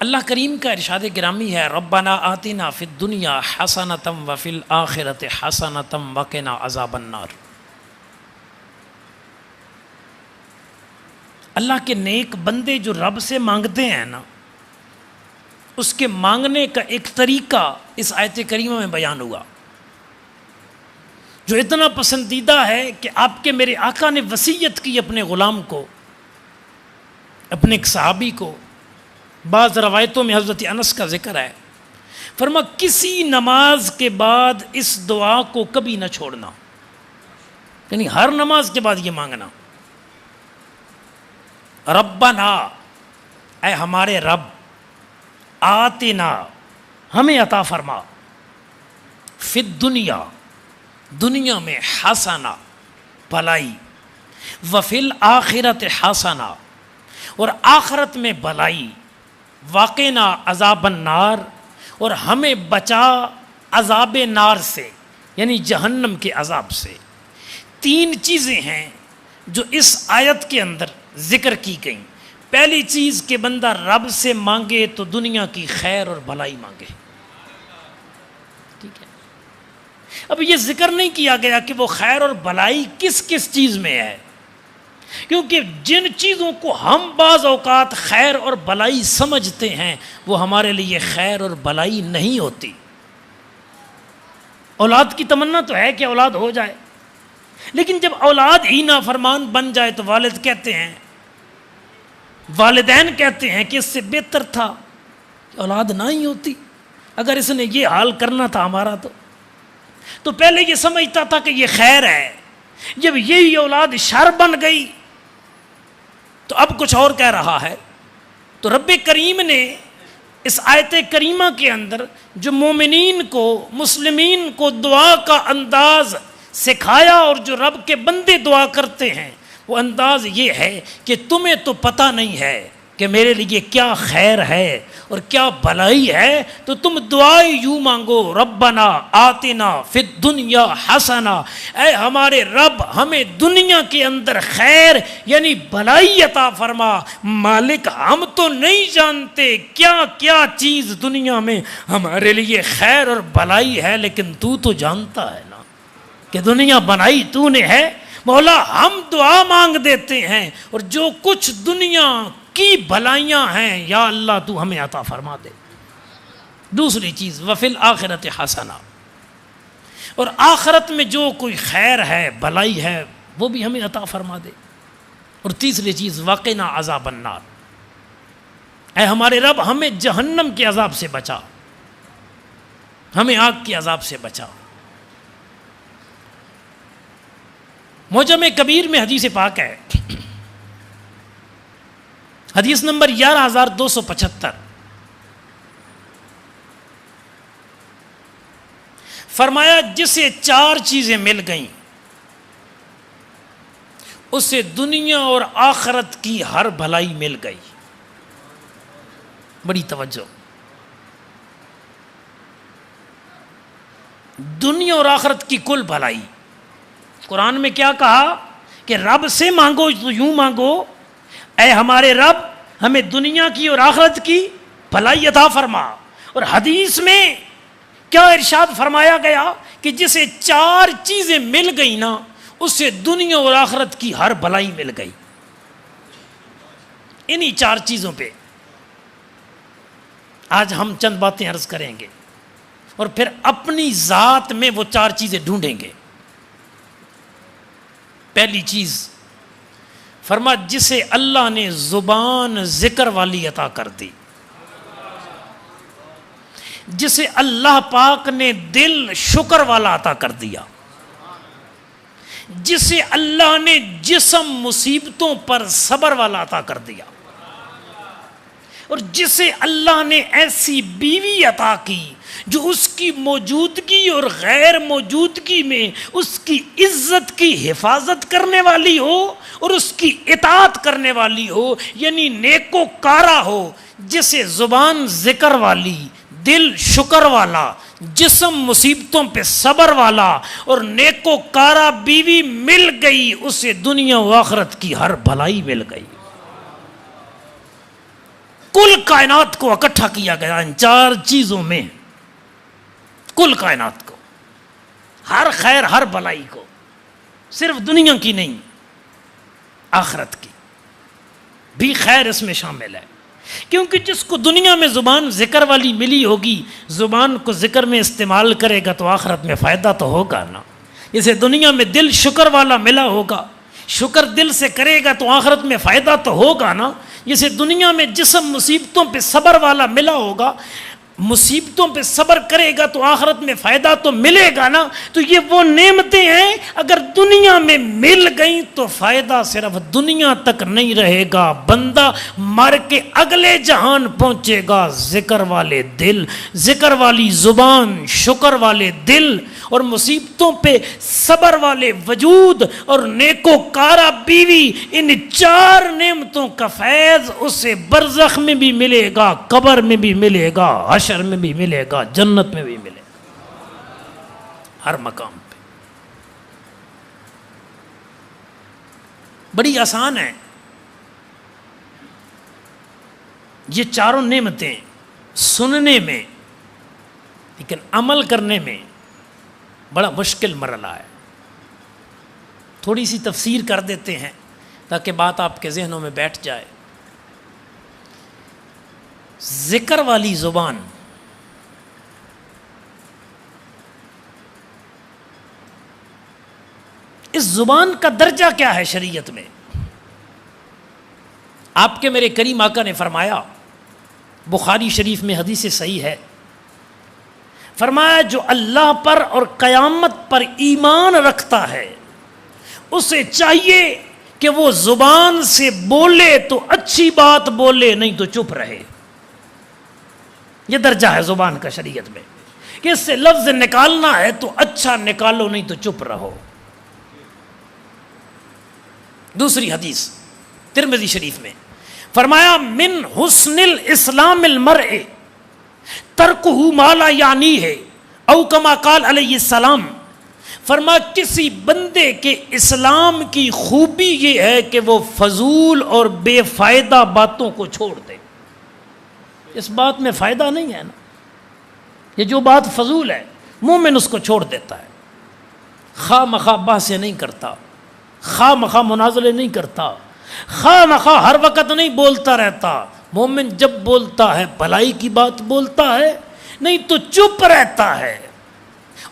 اللہ کریم کا ارشاد گرامی ہے، ربنا آتنا فی الدنیا حسنۃ وفی الآخرۃ حسنۃ وقنا عذاب النار۔ اللہ کے نیک بندے جو رب سے مانگتے ہیں نا، اس کے مانگنے کا ایک طریقہ اس آیت کریمہ میں بیان ہوا، جو اتنا پسندیدہ ہے کہ آپ کے میرے آقا نے وصیت کی اپنے غلام کو، اپنے ایک صحابی کو۔ بعض روایتوں میں حضرت انس کا ذکر ہے، فرما کسی نماز کے بعد اس دعا کو کبھی نہ چھوڑنا، یعنی ہر نماز کے بعد یہ مانگنا، ربنا، اے ہمارے رب، آتنا، ہمیں عطا فرما، فی الدنیا، دنیا میں، حسنہ، بھلائی، وفی الآخرۃ حسنہ، اور آخرت میں بھلائی، وقنا عذاب النار، اور ہمیں بچا عذاب نار سے، یعنی جہنم کے عذاب سے۔ تین چیزیں ہیں جو اس آیت کے اندر ذکر کی گئیں۔ پہلی چیز کہ بندہ رب سے مانگے تو دنیا کی خیر اور بھلائی مانگے، ٹھیک ہے۔ اب یہ ذکر نہیں کیا گیا کہ وہ خیر اور بھلائی کس کس چیز میں ہے، کیونکہ جن چیزوں کو ہم بعض اوقات خیر اور بھلائی سمجھتے ہیں وہ ہمارے لیے خیر اور بھلائی نہیں ہوتی۔ اولاد کی تمنا تو ہے کہ اولاد ہو جائے، لیکن جب اولاد ہی نافرمان بن جائے تو والد کہتے ہیں، والدین کہتے ہیں کہ اس سے بہتر تھا کہ اولاد نہ ہی ہوتی، اگر اس نے یہ حال کرنا تھا ہمارا تو پہلے یہ سمجھتا تھا کہ یہ خیر ہے، جب یہی اولاد شر بن گئی تو اب کچھ اور کہہ رہا ہے۔ تو رب کریم نے اس آیت کریمہ کے اندر جو مومنین کو، مسلمین کو دعا کا انداز سکھایا، اور جو رب کے بندے دعا کرتے ہیں وہ انداز یہ ہے کہ تمہیں تو پتہ نہیں ہے کہ میرے لیے کیا خیر ہے اور کیا بھلائی ہے، تو تم دعائیں یوں مانگو، ربنا آتنا فی الدنیا حسنہ، اے ہمارے رب ہمیں دنیا کے اندر خیر یعنی بھلائی عطا فرما۔ مالک ہم تو نہیں جانتے کیا کیا چیز دنیا میں ہمارے لیے خیر اور بھلائی ہے، لیکن تو جانتا ہے نا کہ دنیا بنائی تو نے ہے۔ مولا ہم دعا مانگ دیتے ہیں، اور جو کچھ دنیا کی بھلائیاں ہیں یا اللہ تو ہمیں عطا فرما دے۔ دوسری چیز وفی الآخرۃ حسنہ، اور آخرت میں جو کوئی خیر ہے، بھلائی ہے، وہ بھی ہمیں عطا فرما دے۔ اور تیسری چیز وقنا عذاب النار، اے ہمارے رب ہمیں جہنم کے عذاب سے بچا، ہمیں آگ کے عذاب سے بچا۔ معجم کبیر میں حدیث پاک ہے، حدیث نمبر 11275، فرمایا جسے 4 چیزیں مل گئیں اسے دنیا اور آخرت کی ہر بھلائی مل گئی۔ بڑی توجہ، دنیا اور آخرت کی کل بھلائی۔ قرآن میں کیا کہا کہ رب سے مانگو تو یوں مانگو، اے ہمارے رب ہمیں دنیا کی اور آخرت کی بھلائی عطا فرما۔ اور حدیث میں کیا ارشاد فرمایا گیا کہ جسے 4 چیزیں مل گئی نا اسے دنیا اور آخرت کی ہر بھلائی مل گئی۔ انہی 4 چیزوں پہ آج ہم چند باتیں عرض کریں گے، اور پھر اپنی ذات میں وہ 4 چیزیں ڈھونڈیں گے۔ پہلی چیز فرما جسے اللہ نے زبان ذکر والی عطا کر دی، جسے اللہ پاک نے دل شکر والا عطا کر دیا، جسے اللہ نے جسم مصیبتوں پر صبر والا عطا کر دیا، اور جسے اللہ نے ایسی بیوی عطا کی جو اس کی موجودگی اور غیر موجودگی میں اس کی عزت کی حفاظت کرنے والی ہو اور اس کی اطاعت کرنے والی ہو، یعنی نیکوکارہ ہو، جسے زبان ذکر والی، دل شکر والا، جسم مصیبتوں پہ صبر والا اور نیکوکارہ بیوی مل گئی، اسے دنیا و آخرت کی ہر بھلائی مل گئی۔ کل کائنات کو اکٹھا کیا گیا ان 4 چیزوں میں، کل کائنات کو، ہر خیر ہر بلائی کو، صرف دنیا کی نہیں، آخرت کی بھی خیر اس میں شامل ہے۔ کیونکہ جس کو دنیا میں زبان ذکر والی ملی ہوگی، زبان کو ذکر میں استعمال کرے گا تو آخرت میں فائدہ تو ہوگا نا۔ جسے دنیا میں دل شکر والا ملا ہوگا، شکر دل سے کرے گا تو آخرت میں فائدہ تو ہوگا نا۔ جسے دنیا میں جسم مصیبتوں پہ صبر والا ملا ہوگا، مصیبتوں پہ صبر کرے گا تو آخرت میں فائدہ تو ملے گا نا۔ تو یہ وہ نعمتیں ہیں، اگر دنیا میں مل گئیں تو فائدہ صرف دنیا تک نہیں رہے گا، بندہ مر کے اگلے جہان پہنچے گا۔ ذکر والے دل، ذکر والی زبان، شکر والے دل اور مصیبتوں پہ صبر والے وجود اور نیکوکارہ بیوی، ان 4 نعمتوں کا فیض اسے برزخ میں بھی ملے گا، قبر میں بھی ملے گا، حشر میں بھی ملے گا، جنت میں بھی ملے گا، ہر مقام پہ۔ بڑی آسان ہے یہ 4 نعمتیں سننے میں، لیکن عمل کرنے میں بڑا مشکل مرحلہ ہے۔ تھوڑی سی تفسیر کر دیتے ہیں تاکہ بات آپ کے ذہنوں میں بیٹھ جائے۔ ذکر والی زبان اس زبان کا درجہ کیا ہے شریعت میں؟ آپ کے میرے کریم آقا نے فرمایا، بخاری شریف میں حدیث صحیح ہے، فرمایا جو اللہ پر اور قیامت پر ایمان رکھتا ہے اسے چاہیے کہ وہ زبان سے بولے تو اچھی بات بولے، نہیں تو چپ رہے۔ یہ درجہ ہے زبان کا شریعت میں کہ اس سے لفظ نکالنا ہے تو اچھا نکالو، نہیں تو چپ رہو۔ دوسری حدیث ترمذی شریف میں فرمایا، من حسن الاسلام المرء ترکہ ما لا یعنی ہے، او کما قال علیہ السلام، فرما کسی بندے کے اسلام کی خوبی یہ ہے کہ وہ فضول اور بے فائدہ باتوں کو چھوڑ دے۔ اس بات میں فائدہ نہیں ہے نا، یہ جو بات فضول ہے مومن اس کو چھوڑ دیتا ہے، خواہ مخواہ بحثیں نہیں کرتا، خواہ مخواہ مناظرے نہیں کرتا، خواہ مخواہ ہر وقت نہیں بولتا رہتا۔ مومن جب بولتا ہے بھلائی کی بات بولتا ہے، نہیں تو چپ رہتا ہے۔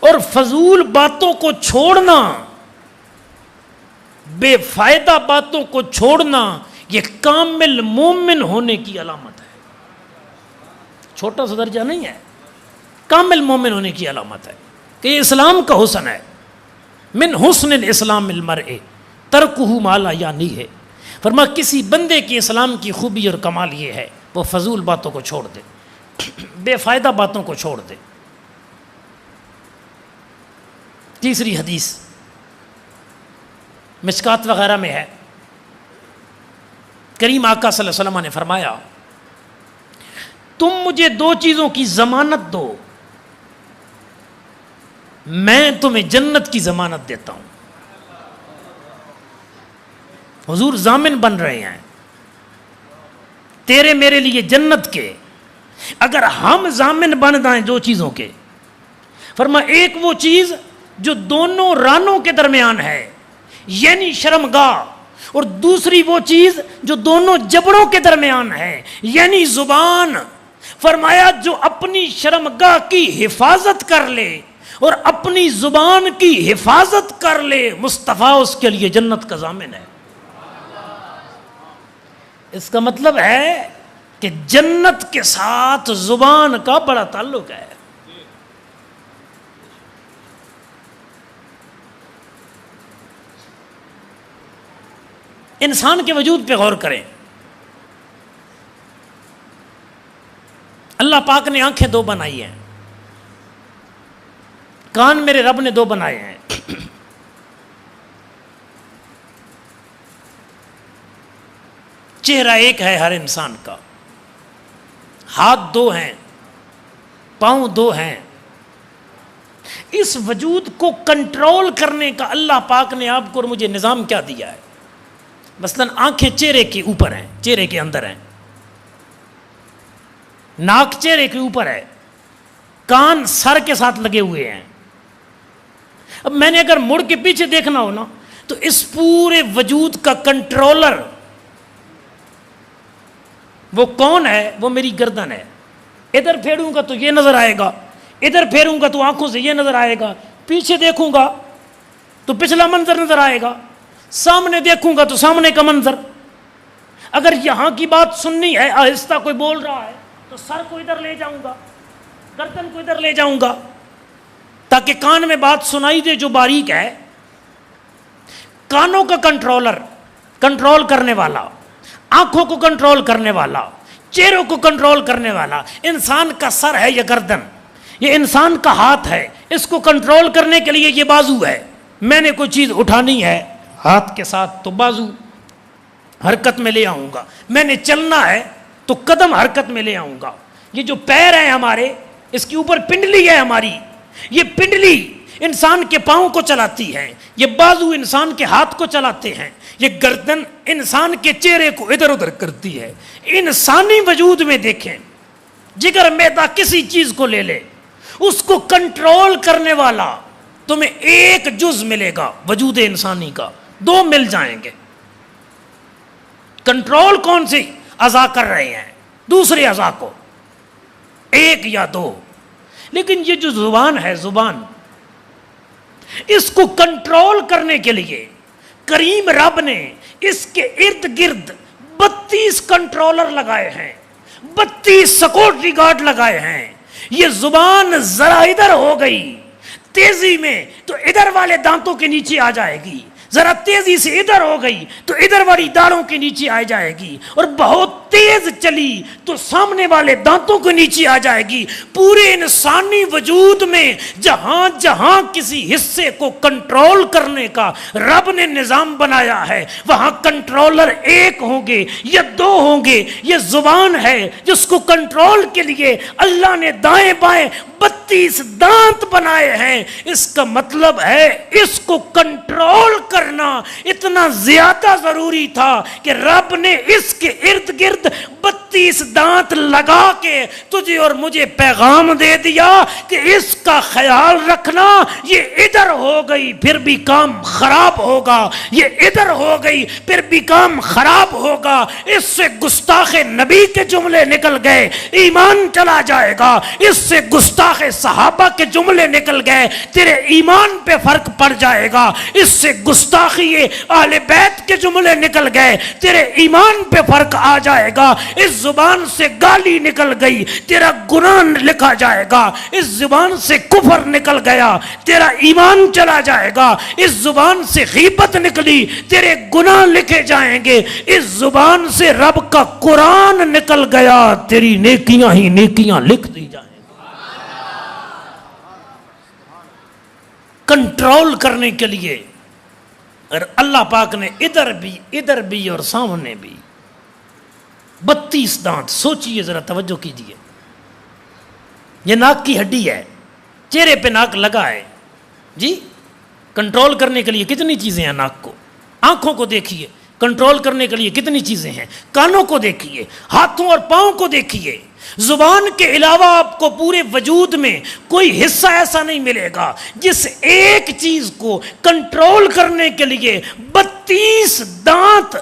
اور فضول باتوں کو چھوڑنا، بے فائدہ باتوں کو چھوڑنا، یہ کامل مومن ہونے کی علامت ہے، چھوٹا سا درجہ نہیں ہے، کامل مومن ہونے کی علامت ہے کہ یہ اسلام کا حسن ہے۔ من حسن الاسلام المرء ترکہ ما لا یعنی ہے، فرما کسی بندے کی اسلام کی خوبی اور کمال یہ ہے وہ فضول باتوں کو چھوڑ دے، بے فائدہ باتوں کو چھوڑ دے۔ تیسری حدیث مشکات وغیرہ میں ہے، کریم آقا صلی اللہ علیہ وسلم نے فرمایا، تم مجھے 2 چیزوں کی ضمانت دو، میں تمہیں جنت کی ضمانت دیتا ہوں۔ حضور ضامن بن رہے ہیں تیرے میرے لیے جنت کے۔ اگر ہم ضامن بن جائیں 2 چیزوں کے، فرما ایک وہ چیز جو دونوں رانوں کے درمیان ہے یعنی شرمگاہ، اور دوسری وہ چیز جو دونوں جبڑوں کے درمیان ہے یعنی زبان۔ فرمایا جو اپنی شرمگاہ کی حفاظت کر لے اور اپنی زبان کی حفاظت کر لے، مصطفیٰ اس کے لیے جنت کا ضامن ہے۔ اس کا مطلب ہے کہ جنت کے ساتھ زبان کا بڑا تعلق ہے۔ انسان کے وجود پہ غور کریں، اللہ پاک نے آنکھیں 2 بنائی ہیں، کان میرے رب نے 2 بنائے ہیں، چہرہ ایک ہے ہر انسان کا، ہاتھ 2 ہیں، پاؤں 2 ہیں۔ اس وجود کو کنٹرول کرنے کا اللہ پاک نے آپ کو اور مجھے نظام کیا دیا ہے؟ مثلا آنکھیں چہرے کے اوپر ہیں، چہرے کے اندر ہیں، ناک چہرے کے اوپر ہے، کان سر کے ساتھ لگے ہوئے ہیں. اب میں نے اگر مڑ کے پیچھے دیکھنا ہو نا تو اس پورے وجود کا کنٹرولر وہ کون ہے؟ وہ میری گردن ہے. ادھر پھیروں گا تو یہ نظر آئے گا، ادھر پھیروں گا تو آنکھوں سے یہ نظر آئے گا، پیچھے دیکھوں گا تو پچھلا منظر نظر آئے گا، سامنے دیکھوں گا تو سامنے کا منظر. اگر یہاں کی بات سننی ہے، آہستہ کوئی بول رہا ہے تو سر کو ادھر لے جاؤں گا، گردن کو ادھر لے جاؤں گا تاکہ کان میں بات سنائی دے جو باریک ہے. کانوں کا کنٹرولر، کنٹرول کرنے والا، آنکھوں کو کنٹرول کرنے والا، چہروں کو کنٹرول کرنے والا انسان کا سر ہے یا گردن، یہ انسان کا ہاتھ ہے. اس کو کنٹرول کرنے کے لیے یہ بازو ہے. میں نے کوئی چیز اٹھانی ہے ہاتھ کے ساتھ تو بازو حرکت میں لے آؤں گا، میں نے چلنا ہے تو قدم حرکت میں لے آؤں گا. یہ جو پیر ہیں ہمارے، اس کے اوپر پنڈلی ہے ہماری، یہ پنڈلی انسان کے پاؤں کو چلاتی ہے، یہ بازو انسان کے ہاتھ کو چلاتے ہیں، یہ گردن انسان کے چہرے کو ادھر ادھر کرتی ہے. انسانی وجود میں دیکھیں، جگر میدا کسی چیز کو لے لے، اس کو کنٹرول کرنے والا تمہیں ایک جز ملے گا وجود انسانی کا، دو مل جائیں گے. کنٹرول کون سی اعضاء کر رہے ہیں دوسرے اعضاء کو، ایک یا دو. لیکن یہ جو زبان ہے، زبان، اس کو کنٹرول کرنے کے لیے کریم رب نے اس کے ارد گرد 32 کنٹرولر لگائے ہیں، 32 سیکورٹی گارڈ لگائے ہیں. یہ زبان ذرا ادھر ہو گئی تیزی میں تو ادھر والے دانتوں کے نیچے آ جائے گی، ذرا تیزی سے ادھر ہو گئی تو ادھر والی داڑھوں کے نیچے آ جائے گی، اور بہت تیز چلی تو سامنے والے دانتوں کے نیچے آ جائے گی. پورے انسانی وجود میں جہاں جہاں کسی حصے کو کنٹرول کرنے کا رب نے نظام بنایا ہے، وہاں کنٹرولر ایک ہوں گے یا دو ہوں گے. یہ زبان ہے جس کو کنٹرول کے لیے اللہ نے دائیں بائیں 32 دانت بنائے ہیں. اس کا مطلب ہے اس کو کنٹرول کرنا اتنا زیادہ ضروری تھا کہ رب نے اس کے ارد گرد 32 دانت لگا کے تجھے اور مجھے پیغام دے دیا کہ اس کا خیال رکھنا. یہ ادھر ہو گئی پھر بھی کام خراب ہوگا، یہ ادھر ہو گئی پھر بھی کام خراب ہوگا. اس سے گستاخ نبی کے جملے نکل گئے، ایمان چلا جائے گا. اس سے گستاخ صحابہ کے جملے نکل گئے، تیرے ایمان پہ فرق پڑ جائے گا. اس سے گستاخی اہل بیت کے جملے نکل گئے، تیرے ایمان پہ فرق آ جائے گا. اس زبان سے گالی نکل گئی، تیرا گناہ لکھا جائے گا. اس زبان سے کفر نکل گیا، تیرا ایمان چلا جائے گا. اس زبان سے غیبت نکلی، تیرے گناہ لکھے جائیں گے. اس زبان سے رب کا قرآن نکل گیا، تیری نیکیاں ہی نیکیاں لکھ دی جائیں. کنٹرول کرنے کے لیے اور اللہ پاک نے ادھر بھی اور سامنے بھی 32 دانت. سوچئے ذرا، توجہ کیجئے. یہ ناک کی ہڈی ہے، چہرے پہ ناک لگا ہے جی. کنٹرول کرنے کے لیے کتنی چیزیں ہیں ناک کو. آنکھوں کو دیکھیے، کنٹرول کرنے کے لیے کتنی چیزیں ہیں. کانوں کو دیکھیے، ہاتھوں اور پاؤں کو دیکھیے. زبان کے علاوہ آپ کو پورے وجود میں کوئی حصہ ایسا نہیں ملے گا جس ایک چیز کو کنٹرول کرنے کے لیے 32 دانت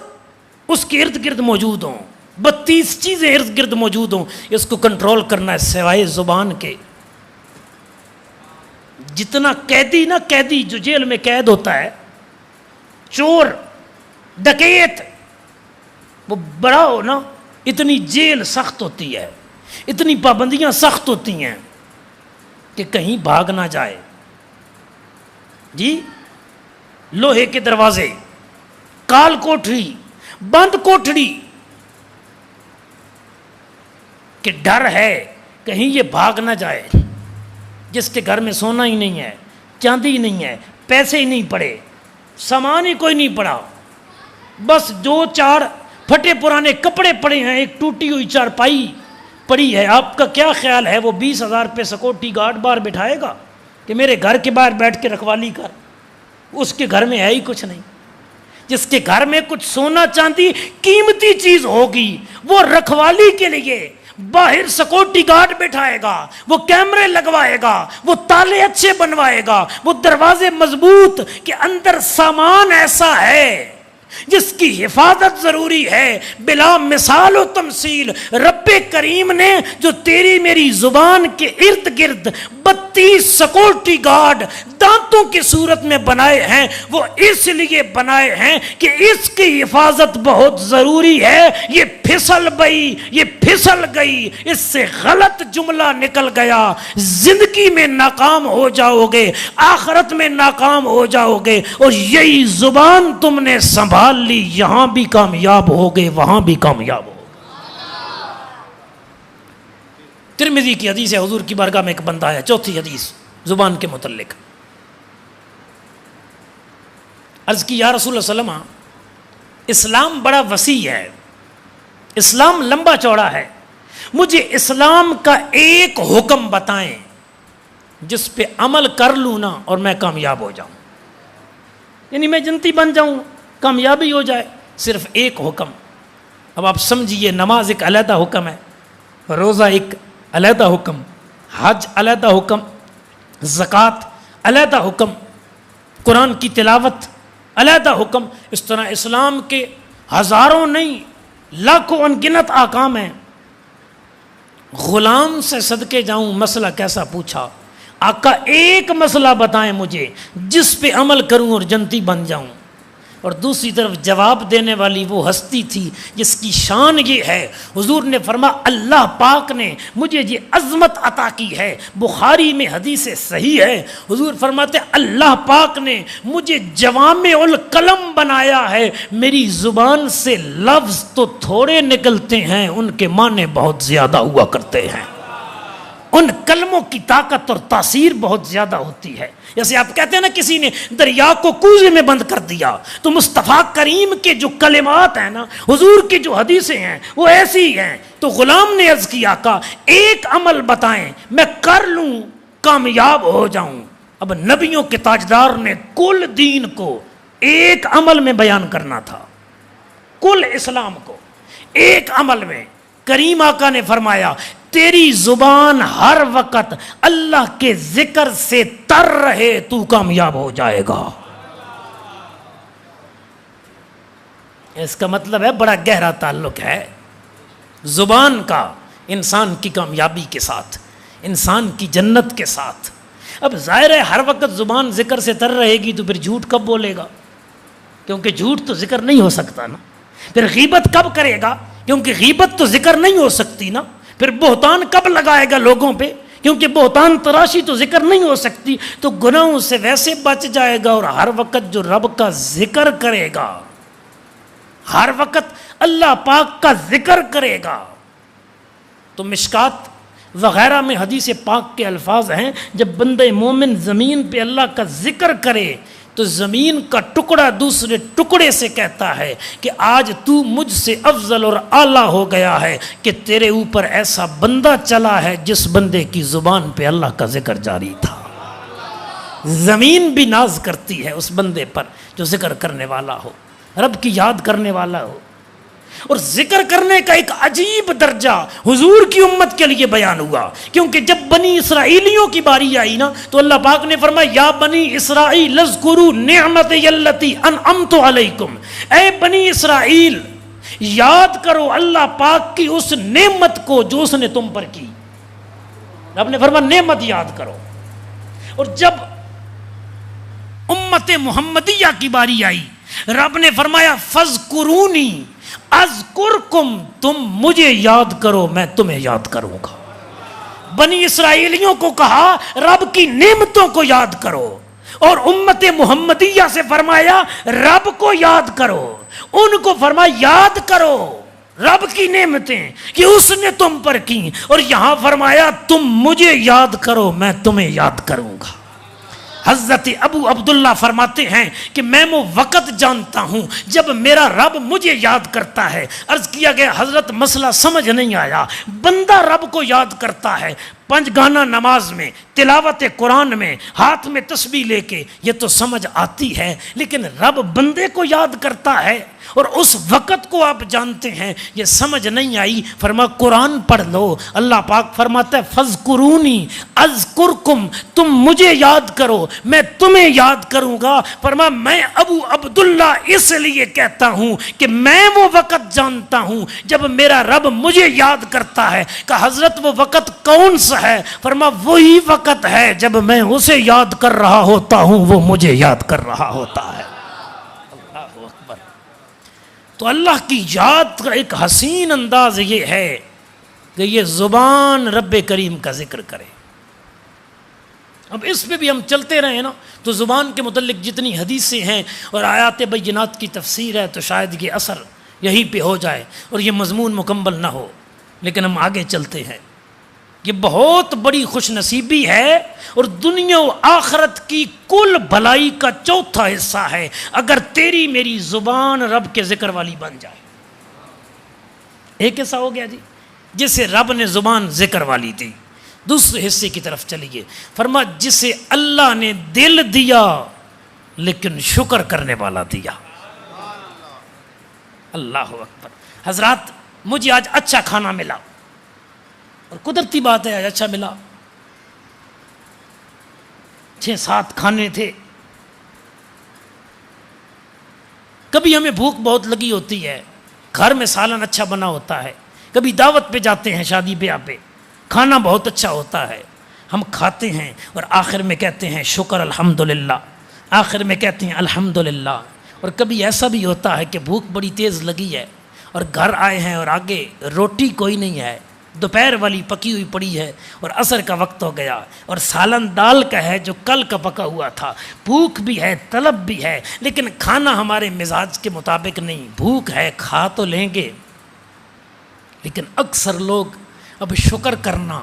اس کے ارد گرد موجود ہوں، 32 چیزیں ارد گرد موجود ہوں. اس کو کنٹرول کرنا ہے سوائے زبان کے. جتنا قیدی نا، قیدی جو جیل میں قید ہوتا ہے، چور ڈکیت، وہ بڑا ہو نا، اتنی جیل سخت ہوتی ہے، اتنی پابندیاں سخت ہوتی ہیں کہ کہیں بھاگ نہ جائے جی. لوہے کے دروازے، کال کوٹھڑی، بند کوٹھڑی، کہ ڈر ہے کہیں یہ بھاگ نہ جائے. جس کے گھر میں سونا ہی نہیں ہے، چاندی ہی نہیں ہے، پیسے ہی نہیں پڑے، سامان ہی کوئی نہیں پڑا، بس 2-4 پھٹے پرانے کپڑے پڑے ہیں، ایک ٹوٹی ہوئی چارپائی پڑی ہے. آپ کا کیا خیال ہے وہ 20,000 پہ سیکورٹی گارڈ باہر بٹھائے گا کہ میرے گھر کے باہر بیٹھ کے رکھوالی کر؟ اس کے گھر میں ہے ہی کچھ نہیں. جس کے گھر میں کچھ سونا چاندی قیمتی چیز ہوگی وہ رکھوالی کے لیے باہر سیکورٹی گارڈ بٹھائے گا، وہ کیمرے لگوائے گا، وہ تالے اچھے بنوائے گا، وہ دروازے مضبوط کہ اندر سامان ایسا ہے جس کی حفاظت ضروری ہے بلا مثال و تمثیل۔ رب کریم نے جو تیری میری زبان کے ارد گرد 32 سیکورٹی گارڈ دانتوں کی صورت میں بنائے ہیں، وہ اس لیے بنائے ہیں کہ اس کی حفاظت بہت ضروری ہے۔ یہ پھسل گئی، یہ پھسل گئی، اس سے غلط جملہ نکل گیا، زندگی میں ناکام ہو جاؤ گے، آخرت میں ناکام ہو جاؤ گے۔ اور یہی زبان تم نے سنبھال لی، یہاں بھی کامیاب ہو گئے، وہاں بھی کامیاب ہو گئے۔ ترمذی کی حدیث ہے، حضور کی بارگاہ میں ایک بندہ ہے، چوتھی حدیث زبان کے متعلق۔ عرض کی یا رسول اللہ صلی اللہ علیہ وسلم، اسلام بڑا وسیع ہے، اسلام لمبا چوڑا ہے، مجھے اسلام کا ایک حکم بتائیں جس پہ عمل کر لوں نا اور میں کامیاب ہو جاؤں، یعنی میں جنتی بن جاؤں، کامیابی ہو جائے۔ صرف ایک حکم۔ اب آپ سمجھیے، نماز ایک علیحدہ حکم ہے، روزہ ایک علیحدہ حکم، حج علیحدہ حکم، زکوٰۃ علیحدہ حکم، قرآن کی تلاوت علیحدہ حکم۔ اس طرح اسلام کے ہزاروں نہیں لاکھوں انگنت احکام ہیں۔ غلام سے صدقے جاؤں، مسئلہ کیسا پوچھا؟ آقا ایک مسئلہ بتائیں مجھے جس پہ عمل کروں اور جنتی بن جاؤں۔ اور دوسری طرف جواب دینے والی وہ ہستی تھی جس کی شان یہ ہے، حضور نے فرمایا اللہ پاک نے مجھے یہ عظمت عطا کی ہے۔ بخاری میں حدیث صحیح ہے، حضور فرماتے اللہ پاک نے مجھے جوامع الکلم بنایا ہے، میری زبان سے لفظ تو تھوڑے نکلتے ہیں، ان کے معنی بہت زیادہ ہوا کرتے ہیں، ان کلموں کی طاقت اور تاثیر بہت زیادہ ہوتی ہے۔ جیسے آپ کہتے ہیں نا کسی نے دریا کو کوزے میں بند کر دیا، تو مصطفیٰ کریم کے جو کلمات ہیں نا، حضور کی جو حدیثیں ہیں وہ ایسی ہیں۔ تو غلام نے عرض کیا آقا ایک عمل بتائیں میں کر لوں کامیاب ہو جاؤں۔ اب نبیوں کے تاجدار نے کل دین کو ایک عمل میں بیان کرنا تھا، کل اسلام کو ایک عمل میں۔ کریم آقا نے فرمایا تیری زبان ہر وقت اللہ کے ذکر سے تر رہے، تو کامیاب ہو جائے گا۔ اس کا مطلب ہے بڑا گہرا تعلق ہے زبان کا انسان کی کامیابی کے ساتھ، انسان کی جنت کے ساتھ۔ اب ظاہر ہے ہر وقت زبان ذکر سے تر رہے گی تو پھر جھوٹ کب بولے گا؟ کیونکہ جھوٹ تو ذکر نہیں ہو سکتا نا۔ پھر غیبت کب کرے گا؟ کیونکہ غیبت تو ذکر نہیں ہو سکتی نا۔ پھر بہتان کب لگائے گا لوگوں پہ؟ کیونکہ بہتان تراشی تو ذکر نہیں ہو سکتی۔ تو گناہوں سے ویسے بچ جائے گا، اور ہر وقت جو رب کا ذکر کرے گا، ہر وقت اللہ پاک کا ذکر کرے گا۔ تو مشکات وغیرہ میں حدیث پاک کے الفاظ ہیں، جب بندہ مومن زمین پہ اللہ کا ذکر کرے تو زمین کا ٹکڑا دوسرے ٹکڑے سے کہتا ہے کہ آج تو مجھ سے افضل اور اعلیٰ ہو گیا ہے کہ تیرے اوپر ایسا بندہ چلا ہے جس بندے کی زبان پہ اللہ کا ذکر جاری تھا۔ زمین بھی ناز کرتی ہے اس بندے پر جو ذکر کرنے والا ہو، رب کی یاد کرنے والا ہو۔ اور ذکر کرنے کا ایک عجیب درجہ حضور کی امت کے لیے بیان ہوا، کیونکہ جب بنی اسرائیلیوں کی باری آئی نا تو اللہ پاک نے فرمایا یا بنی اسرائیل اذکروا نعمتی التی انعمت علیکم، اے بنی اسرائیل یاد کرو اللہ پاک کی اس نعمت کو جو اس نے تم پر کی۔ رب نے فرمایا نعمت یاد کرو۔ اور جب امت محمدیہ کی باری آئی رب نے فرمایا فذکرونی اذکرکم، تم مجھے یاد کرو میں تمہیں یاد کروں گا۔ بنی اسرائیلیوں کو کہا رب کی نعمتوں کو یاد کرو، اور امت محمدیہ سے فرمایا رب کو یاد کرو۔ ان کو فرمایا یاد کرو رب کی نعمتیں کہ اس نے تم پر کی، اور یہاں فرمایا تم مجھے یاد کرو میں تمہیں یاد کروں گا۔ حضرت ابو عبداللہ فرماتے ہیں کہ میں وہ وقت جانتا ہوں جب میرا رب مجھے یاد کرتا ہے۔ عرض کیا گیا حضرت مسئلہ سمجھ نہیں آیا، بندہ رب کو یاد کرتا ہے، پنج گانا نماز میں، تلاوت قرآن میں، ہاتھ میں تسبیح لے کے، یہ تو سمجھ آتی ہے، لیکن رب بندے کو یاد کرتا ہے اور اس وقت کو آپ جانتے ہیں، یہ سمجھ نہیں آئی۔ فرما قرآن پڑھ لو، اللہ پاک فرماتا ہے فَاذْكُرُونِي أَذْكُرْكُمْ، تم مجھے یاد کرو میں تمہیں یاد کروں گا۔ فرما میں ابو عبداللہ اس لیے کہتا ہوں کہ میں وہ وقت جانتا ہوں جب میرا رب مجھے یاد کرتا ہے۔ کہ حضرت وہ وقت کون سا ہے؟ فرما وہی وقت ہے جب میں اسے یاد کر رہا ہوتا ہوں، وہ مجھے یاد کر رہا ہوتا ہے۔ اللہ اکبر۔ تو اللہ کی یاد کا ایک حسین انداز یہ ہے کہ یہ زبان رب کریم کا ذکر کرے۔ اب اس پہ بھی ہم چلتے رہے نا تو زبان کے متعلق جتنی حدیثیں ہیں اور آیات بینات کی تفسیر ہے تو شاید یہ اثر یہی پہ ہو جائے اور یہ مضمون مکمل نہ ہو، لیکن ہم آگے چلتے ہیں۔ یہ بہت بڑی خوش نصیبی ہے اور دنیا و آخرت کی کل بھلائی کا چوتھا حصہ ہے اگر تیری میری زبان رب کے ذکر والی بن جائے۔ ایک حصہ ہو گیا جی جسے رب نے زبان ذکر والی دی۔ دوسرے حصے کی طرف چلیے، فرما جسے اللہ نے دل دیا لیکن شکر کرنے والا دیا۔ اللہ اکبر۔ حضرات مجھے آج اچھا کھانا ملا اور قدرتی بات ہے آج اچھا ملا، 6-7 کھانے تھے۔ کبھی ہمیں بھوک بہت لگی ہوتی ہے، گھر میں سالن اچھا بنا ہوتا ہے، کبھی دعوت پہ جاتے ہیں شادی بیاہ پہ، کھانا بہت اچھا ہوتا ہے، ہم کھاتے ہیں اور آخر میں کہتے ہیں شکر الحمدللہ، آخر میں کہتے ہیں الحمدللہ۔ اور کبھی ایسا بھی ہوتا ہے کہ بھوک بڑی تیز لگی ہے اور گھر آئے ہیں اور آگے روٹی کوئی نہیں ہے، دوپہر والی پکی ہوئی پڑی ہے اور عصر کا وقت ہو گیا اور سالن دال کا ہے جو کل کا پکا ہوا تھا، بھوک بھی ہے طلب بھی ہے، لیکن کھانا ہمارے مزاج کے مطابق نہیں۔ بھوک ہے کھا تو لیں گے، لیکن اکثر لوگ اب شکر کرنا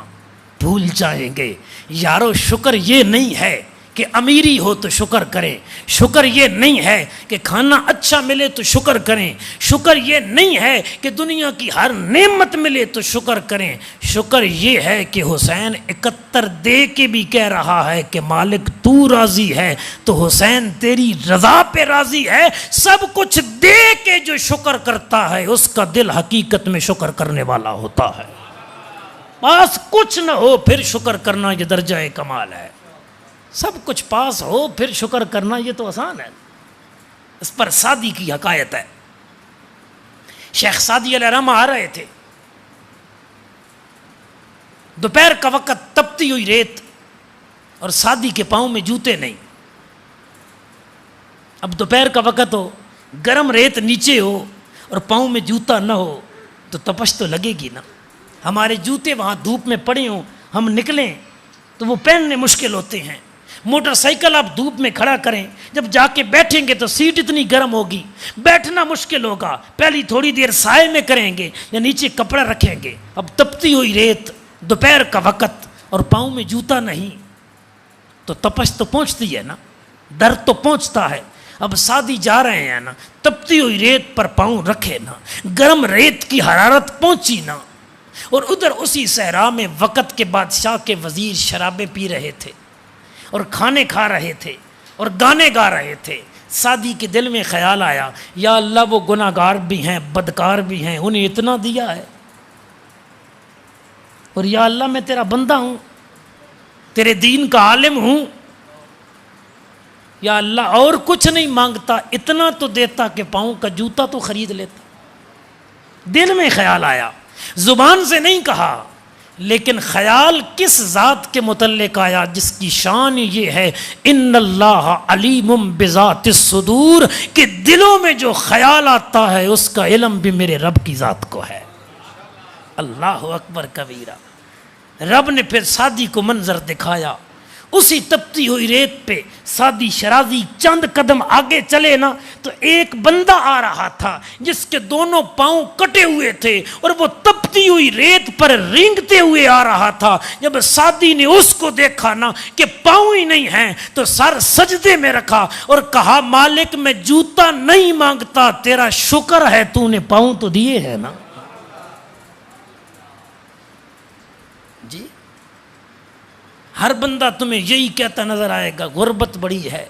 بھول جائیں گے۔ یارو شکر یہ نہیں ہے کہ امیری ہو تو شکر کریں، شکر یہ نہیں ہے کہ کھانا اچھا ملے تو شکر کریں، شکر یہ نہیں ہے کہ دنیا کی ہر نعمت ملے تو شکر کریں۔ شکر یہ ہے کہ حسین 71 دے کے بھی کہہ رہا ہے کہ مالک تو راضی ہے تو حسین تیری رضا پہ راضی ہے۔ سب کچھ دے کے جو شکر کرتا ہے اس کا دل حقیقت میں شکر کرنے والا ہوتا ہے۔ پاس کچھ نہ ہو پھر شکر کرنا یہ درجہ کمال ہے، سب کچھ پاس ہو پھر شکر کرنا یہ تو آسان ہے۔ اس پر سعدی کی حکایت ہے۔ شیخ سعدی علیہ رحمہ آ رہے تھے، دوپہر کا وقت، تپتی ہوئی ریت اور سعدی کے پاؤں میں جوتے نہیں۔ اب دوپہر کا وقت ہو، گرم ریت نیچے ہو اور پاؤں میں جوتا نہ ہو تو تپش تو لگے گی نا۔ ہمارے جوتے وہاں دھوپ میں پڑے ہوں، ہم نکلیں تو وہ پہننے مشکل ہوتے ہیں۔ موٹر سائیکل آپ دھوپ میں کھڑا کریں، جب جا کے بیٹھیں گے تو سیٹ اتنی گرم ہوگی، بیٹھنا مشکل ہوگا۔ پہلی تھوڑی دیر سائے میں کریں گے یا نیچے کپڑا رکھیں گے۔ اب تپتی ہوئی ریت، دوپہر کا وقت اور پاؤں میں جوتا نہیں تو تپش تو پہنچتی ہے نا، درد تو پہنچتا ہے۔ اب سعدی جا رہے ہیں نا، تپتی ہوئی ریت پر پاؤں رکھے نا، گرم ریت کی حرارت پہنچی نا، اور ادھر اسی صحرا میں وقت کے بادشاہ کے وزیر شرابیں پی رہے تھے اور کھانے کھا رہے تھے اور گانے گا رہے تھے۔ سعدی کے دل میں خیال آیا یا اللہ وہ گناہ گار بھی ہیں، بدکار بھی ہیں، انہیں اتنا دیا ہے، اور یا اللہ میں تیرا بندہ ہوں، تیرے دین کا عالم ہوں، یا اللہ اور کچھ نہیں مانگتا، اتنا تو دیتا کہ پاؤں کا جوتا تو خرید لیتا۔ دل میں خیال آیا، زبان سے نہیں کہا، لیکن خیال کس ذات کے متعلق آیا جس کی شان یہ ہے ان اللہ علیم بذات الصدور، کہ دلوں میں جو خیال آتا ہے اس کا علم بھی میرے رب کی ذات کو ہے۔ اللہ اکبر کبیرہ۔ رب نے پھر سعدی کو منظر دکھایا، اسی تپتی ہوئی ریت پہ سعدی شرازی چند قدم آگے چلے نا تو ایک بندہ آ رہا تھا جس کے دونوں پاؤں کٹے ہوئے تھے اور وہ تپتی ہوئی ریت پر رینگتے ہوئے آ رہا تھا۔ جب سعدی نے اس کو دیکھا نا کہ پاؤں ہی نہیں ہیں تو سر سجدے میں رکھا اور کہا مالک میں جوتا نہیں مانگتا، تیرا شکر ہے تو نے پاؤں تو دیے ہیں نا۔ جی ہر بندہ تمہیں یہی کہتا نظر آئے گا غربت بڑی ہے،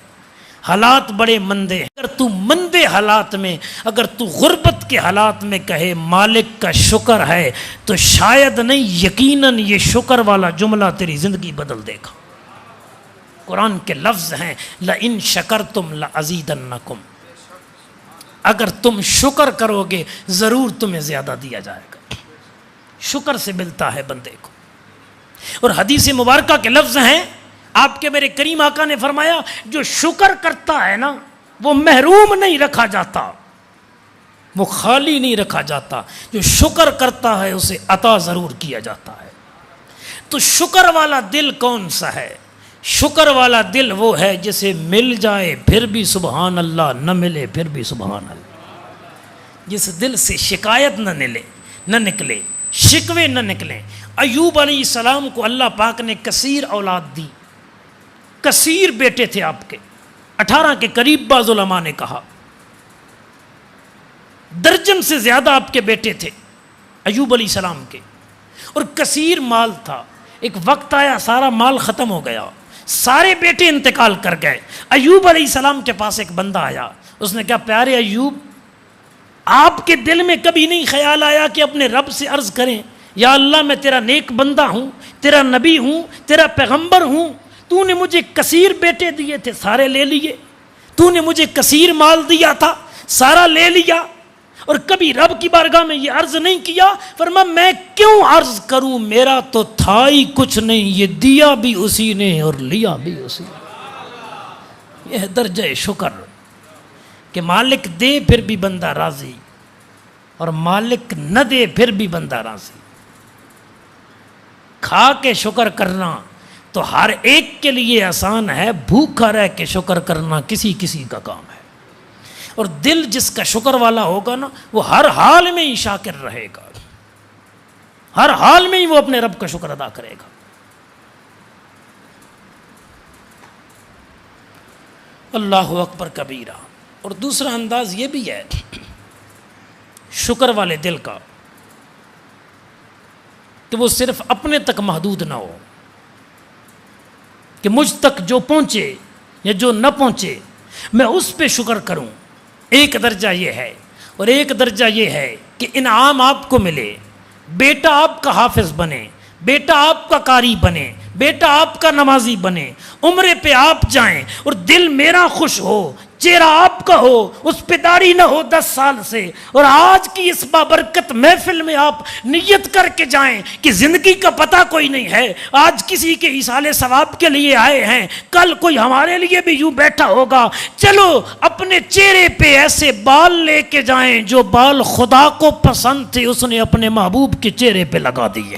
حالات بڑے مندے ہیں۔ اگر تو مندے حالات میں، اگر تو غربت کے حالات میں کہے مالک کا شکر ہے، تو شاید نہیں یقیناً یہ شکر والا جملہ تیری زندگی بدل دے گا۔ قرآن کے لفظ ہیں لَإِن شَكَرْتُمْ لَأَزِيدَنَّكُمْ، اگر تم شکر کرو گے ضرور تمہیں زیادہ دیا جائے گا۔ شکر سے ملتا ہے بندے کو۔ اور حدیث مبارکہ کے لفظ ہیں، آپ کے میرے کریم آقا نے فرمایا جو شکر کرتا ہے نا وہ محروم نہیں رکھا جاتا، وہ خالی نہیں رکھا جاتا، جو شکر کرتا ہے اسے عطا ضرور کیا جاتا ہے۔ تو شکر والا دل کون سا ہے؟ شکر والا دل وہ ہے جسے مل جائے پھر بھی سبحان اللہ، نہ ملے پھر بھی سبحان اللہ، جس دل سے شکایت نہ نکلے، شکوے نہ نکلیں۔ ایوب علیہ السلام کو اللہ پاک نے کثیر اولاد دی، کثیر بیٹے تھے آپ کے، 18 کے قریب بعض علماء نے کہا، درجن سے زیادہ آپ کے بیٹے تھے ایوب علیہ السلام کے، اور کثیر مال تھا۔ ایک وقت آیا سارا مال ختم ہو گیا، سارے بیٹے انتقال کر گئے۔ ایوب علیہ السلام کے پاس ایک بندہ آیا، اس نے کہا پیارے ایوب، آپ کے دل میں کبھی نہیں خیال آیا کہ اپنے رب سے عرض کریں یا اللہ میں تیرا نیک بندہ ہوں، تیرا نبی ہوں، تیرا پیغمبر ہوں، تو نے مجھے کثیر بیٹے دیے تھے سارے لے لیے، تو نے مجھے کثیر مال دیا تھا سارا لے لیا، اور کبھی رب کی بارگاہ میں یہ عرض نہیں کیا؟ فرمایا میں کیوں عرض کروں، میرا تو تھا ہی کچھ نہیں، یہ دیا بھی اسی نے اور لیا بھی اسی نے۔ یہ ہے درجہ شکر کہ مالک دے پھر بھی بندہ راضی، اور مالک نہ دے پھر بھی بندہ راضی۔ کھا کے شکر کرنا تو ہر ایک کے لیے آسان ہے، بھوکا رہ کے شکر کرنا کسی کسی کا کام ہے۔ اور دل جس کا شکر والا ہوگا نا وہ ہر حال میں ہی شاکر رہے گا، ہر حال میں ہی وہ اپنے رب کا شکر ادا کرے گا۔ اللہ اکبر کبیرہ۔ اور دوسرا انداز یہ بھی ہے شکر والے دل کا کہ وہ صرف اپنے تک محدود نہ ہو، کہ مجھ تک جو پہنچے یا جو نہ پہنچے میں اس پہ شکر کروں۔ ایک درجہ یہ ہے، اور ایک درجہ یہ ہے کہ انعام آپ کو ملے، بیٹا آپ کا حافظ بنے، بیٹا آپ کا قاری بنے، بیٹا آپ کا نمازی بنے، عمرے پہ آپ جائیں اور دل میرا خوش ہو، چہرہ آپ کا ہو، اس پہ داڑھی نہ ہو 10 سال سے، اور آج کی اس بابرکت محفل میں آپ نیت کر کے جائیں کہ زندگی کا پتہ کوئی نہیں ہے، آج کسی کے ایصال ثواب کے لیے آئے ہیں، کل کوئی ہمارے لیے بھی یوں بیٹھا ہوگا، چلو اپنے چہرے پہ ایسے بال لے کے جائیں جو بال خدا کو پسند تھے اس نے اپنے محبوب کے چہرے پہ لگا دیے۔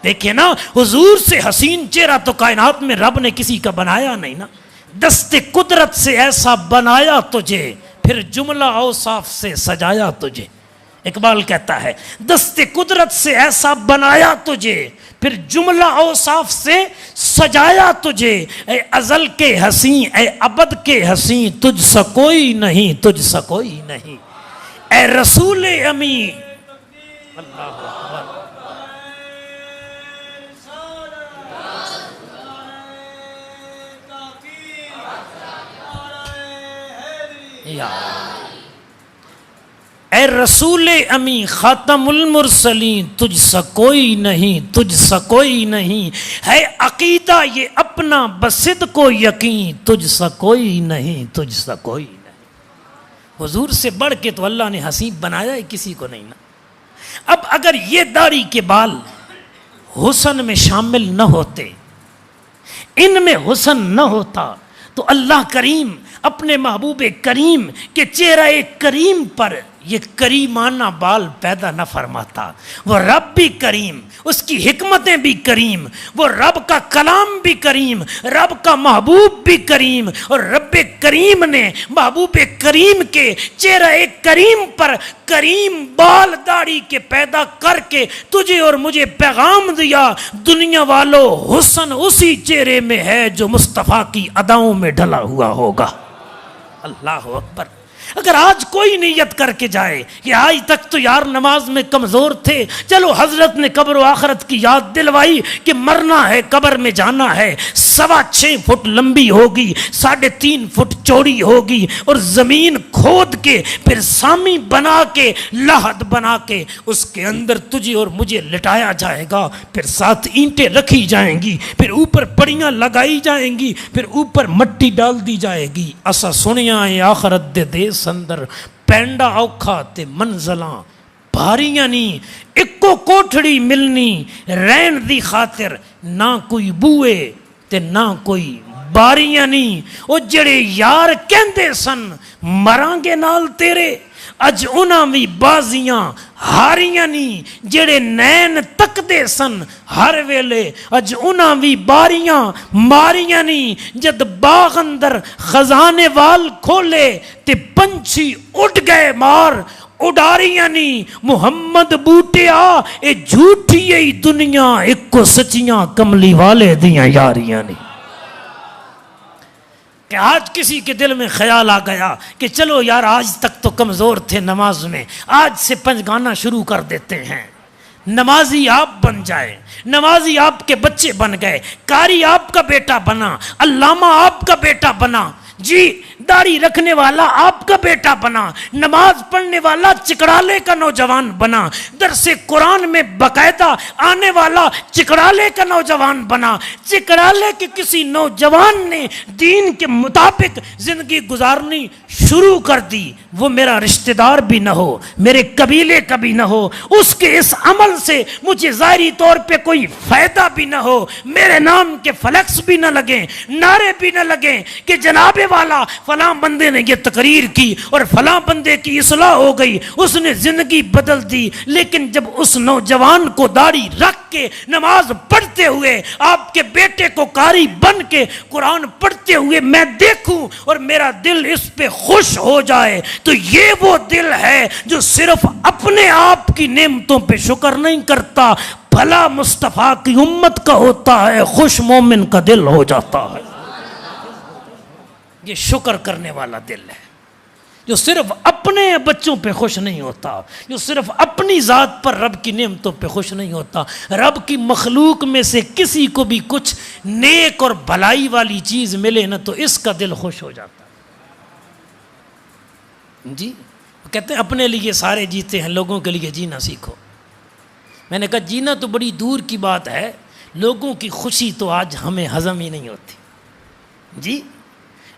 دیکھیں نا، حضور سے حسین چہرہ تو کائنات میں رب نے کسی کا بنایا نہیں نا، دست قدرت سے ایسا بنایا تجھے، پھر جملہ اوصاف سے سجایا تجھے۔ اقبال کہتا ہے دست قدرت سے ایسا بنایا تجھے، پھر جملہ اوصاف سے سجایا تجھے، اے ازل کے حسین، اے ابد کے حسین، تجھ سا کوئی نہیں، تجھ سا کوئی نہیں، اے رسول امین۔ اللہ اکبر۔ اے رسول امی خاتم المرسلین، تجھ سا کوئی نہیں، تجھ سا کوئی نہیں، ہے عقیدہ یہ اپنا بصدق و یقین، تجھ سا کوئی نہیں، تجھ سا کوئی نہیں۔ حضور سے بڑھ کے تو اللہ نے حسین بنایا ہے کسی کو نہیں نا۔ اب اگر یہ داڑھی کے بال حسن میں شامل نہ ہوتے، ان میں حسن نہ ہوتا، تو اللہ کریم اپنے محبوب کریم کے چہرہ کریم پر یہ کریمانہ بال پیدا نہ فرماتا۔ وہ رب بھی کریم، اس کی حکمتیں بھی کریم، وہ رب کا کلام بھی کریم، رب کا محبوب بھی کریم، اور رب کریم نے محبوب کریم کے چہرہ کریم پر کریم بال داڑھی کے پیدا کر کے تجھے اور مجھے پیغام دیا، دنیا والوں حسن اسی چہرے میں ہے جو مصطفیٰ کی اداؤں میں ڈھلا ہوا ہوگا۔ اللہ اکبر۔ اگر آج کوئی نیت کر کے جائے کہ آج تک تو یار نماز میں کمزور تھے، چلو حضرت نے قبر و آخرت کی یاد دلوائی کہ مرنا ہے، قبر میں جانا ہے، 6.25 فٹ لمبی ہوگی، 3.5 فٹ چوڑی ہوگی، اور زمین کھود کے پھر سامی بنا کے لحد بنا کے اس کے اندر تجھے اور مجھے لٹایا جائے گا، پھر 7 اینٹیں رکھی جائیں گی، پھر اوپر پڑیاں لگائی جائیں گی، پھر اوپر مٹی ڈال دی جائے گی۔ اسا سنیا ہے آخرت دے دیس اندر پینڈا اوکھا تے منزلاں بھاریاں نہیں، اکو کوٹھڑی ملنی رہن دی خاطر، نہ کوئی بوئے تے نہ کوئی باریاں نہیں۔ او جڑے یار کہندے سن مران گے نال تیرے، اج انہاں بھی بازیاں ہاریاں نہیں۔ جڑے نین تک دے سن ہر ویلے، اج انہاں بھی باریاں ماریاں نہیں۔ جد باغ اندر خزانے وال کھولے تے پنچھی اڑ گئے مار اڈاریاں نہیں۔ محمد بوٹیا اے جھوٹی ای دنیا، ایک کو سچیاں کملی والے دیاں یاریاں نہیں۔ کہ آج کسی کے دل میں خیال آ گیا کہ چلو یار آج تک تو کمزور تھے نماز میں، آج سے 5 گانا شروع کر دیتے ہیں، نمازی آپ بن جائے، نمازی آپ کے بچے بن گئے، قاری آپ کا بیٹا بنا، علامہ آپ کا بیٹا بنا، جی داڑھی رکھنے والا آپ کا بیٹا بنا، نماز پڑھنے والا چکڑالے کا نوجوان بنا، درس قرآن میں باقاعدہ آنے والا چکڑالے کا نوجوان بنا۔ چکڑالے کے کسی نوجوان نے دین کے مطابق زندگی گزارنی شروع کر دی، وہ میرا رشتہ دار بھی نہ ہو، میرے قبیلے کا بھی نہ ہو، اس کے اس عمل سے مجھے ظاہری طور پہ کوئی فائدہ بھی نہ ہو، میرے نام کے فلیکس بھی نہ لگیں، نعرے بھی نہ لگیں کہ جناب والا فلاں بندے نے یہ تقریر کی اور فلاں بندے کی اصلاح ہو گئی، اس نے زندگی بدل دی۔ لیکن جب اس نوجوان کو داڑھی رکھ کے نماز پڑھتے ہوئے، آپ کے بیٹے کو قاری بن کے قرآن پڑھتے ہوئے میں دیکھوں اور میرا دل اس پہ خوش ہو جائے، تو یہ وہ دل ہے جو صرف اپنے آپ کی نعمتوں پہ شکر نہیں کرتا، بھلا مصطفیٰ کی امت کا ہوتا ہے، خوش مومن کا دل ہو جاتا ہے۔ یہ شکر کرنے والا دل ہے، جو صرف اپنے بچوں پہ خوش نہیں ہوتا، جو صرف اپنی ذات پر رب کی نعمتوں پہ خوش نہیں ہوتا، رب کی مخلوق میں سے کسی کو بھی کچھ نیک اور بھلائی والی چیز ملے نا تو اس کا دل خوش ہو جاتا ہے۔ جی کہتے ہیں اپنے لیے سارے جیتے ہیں، لوگوں کے لیے جینا سیکھو۔ میں نے کہا جینا تو بڑی دور کی بات ہے، لوگوں کی خوشی تو آج ہمیں ہضم ہی نہیں ہوتی۔ جی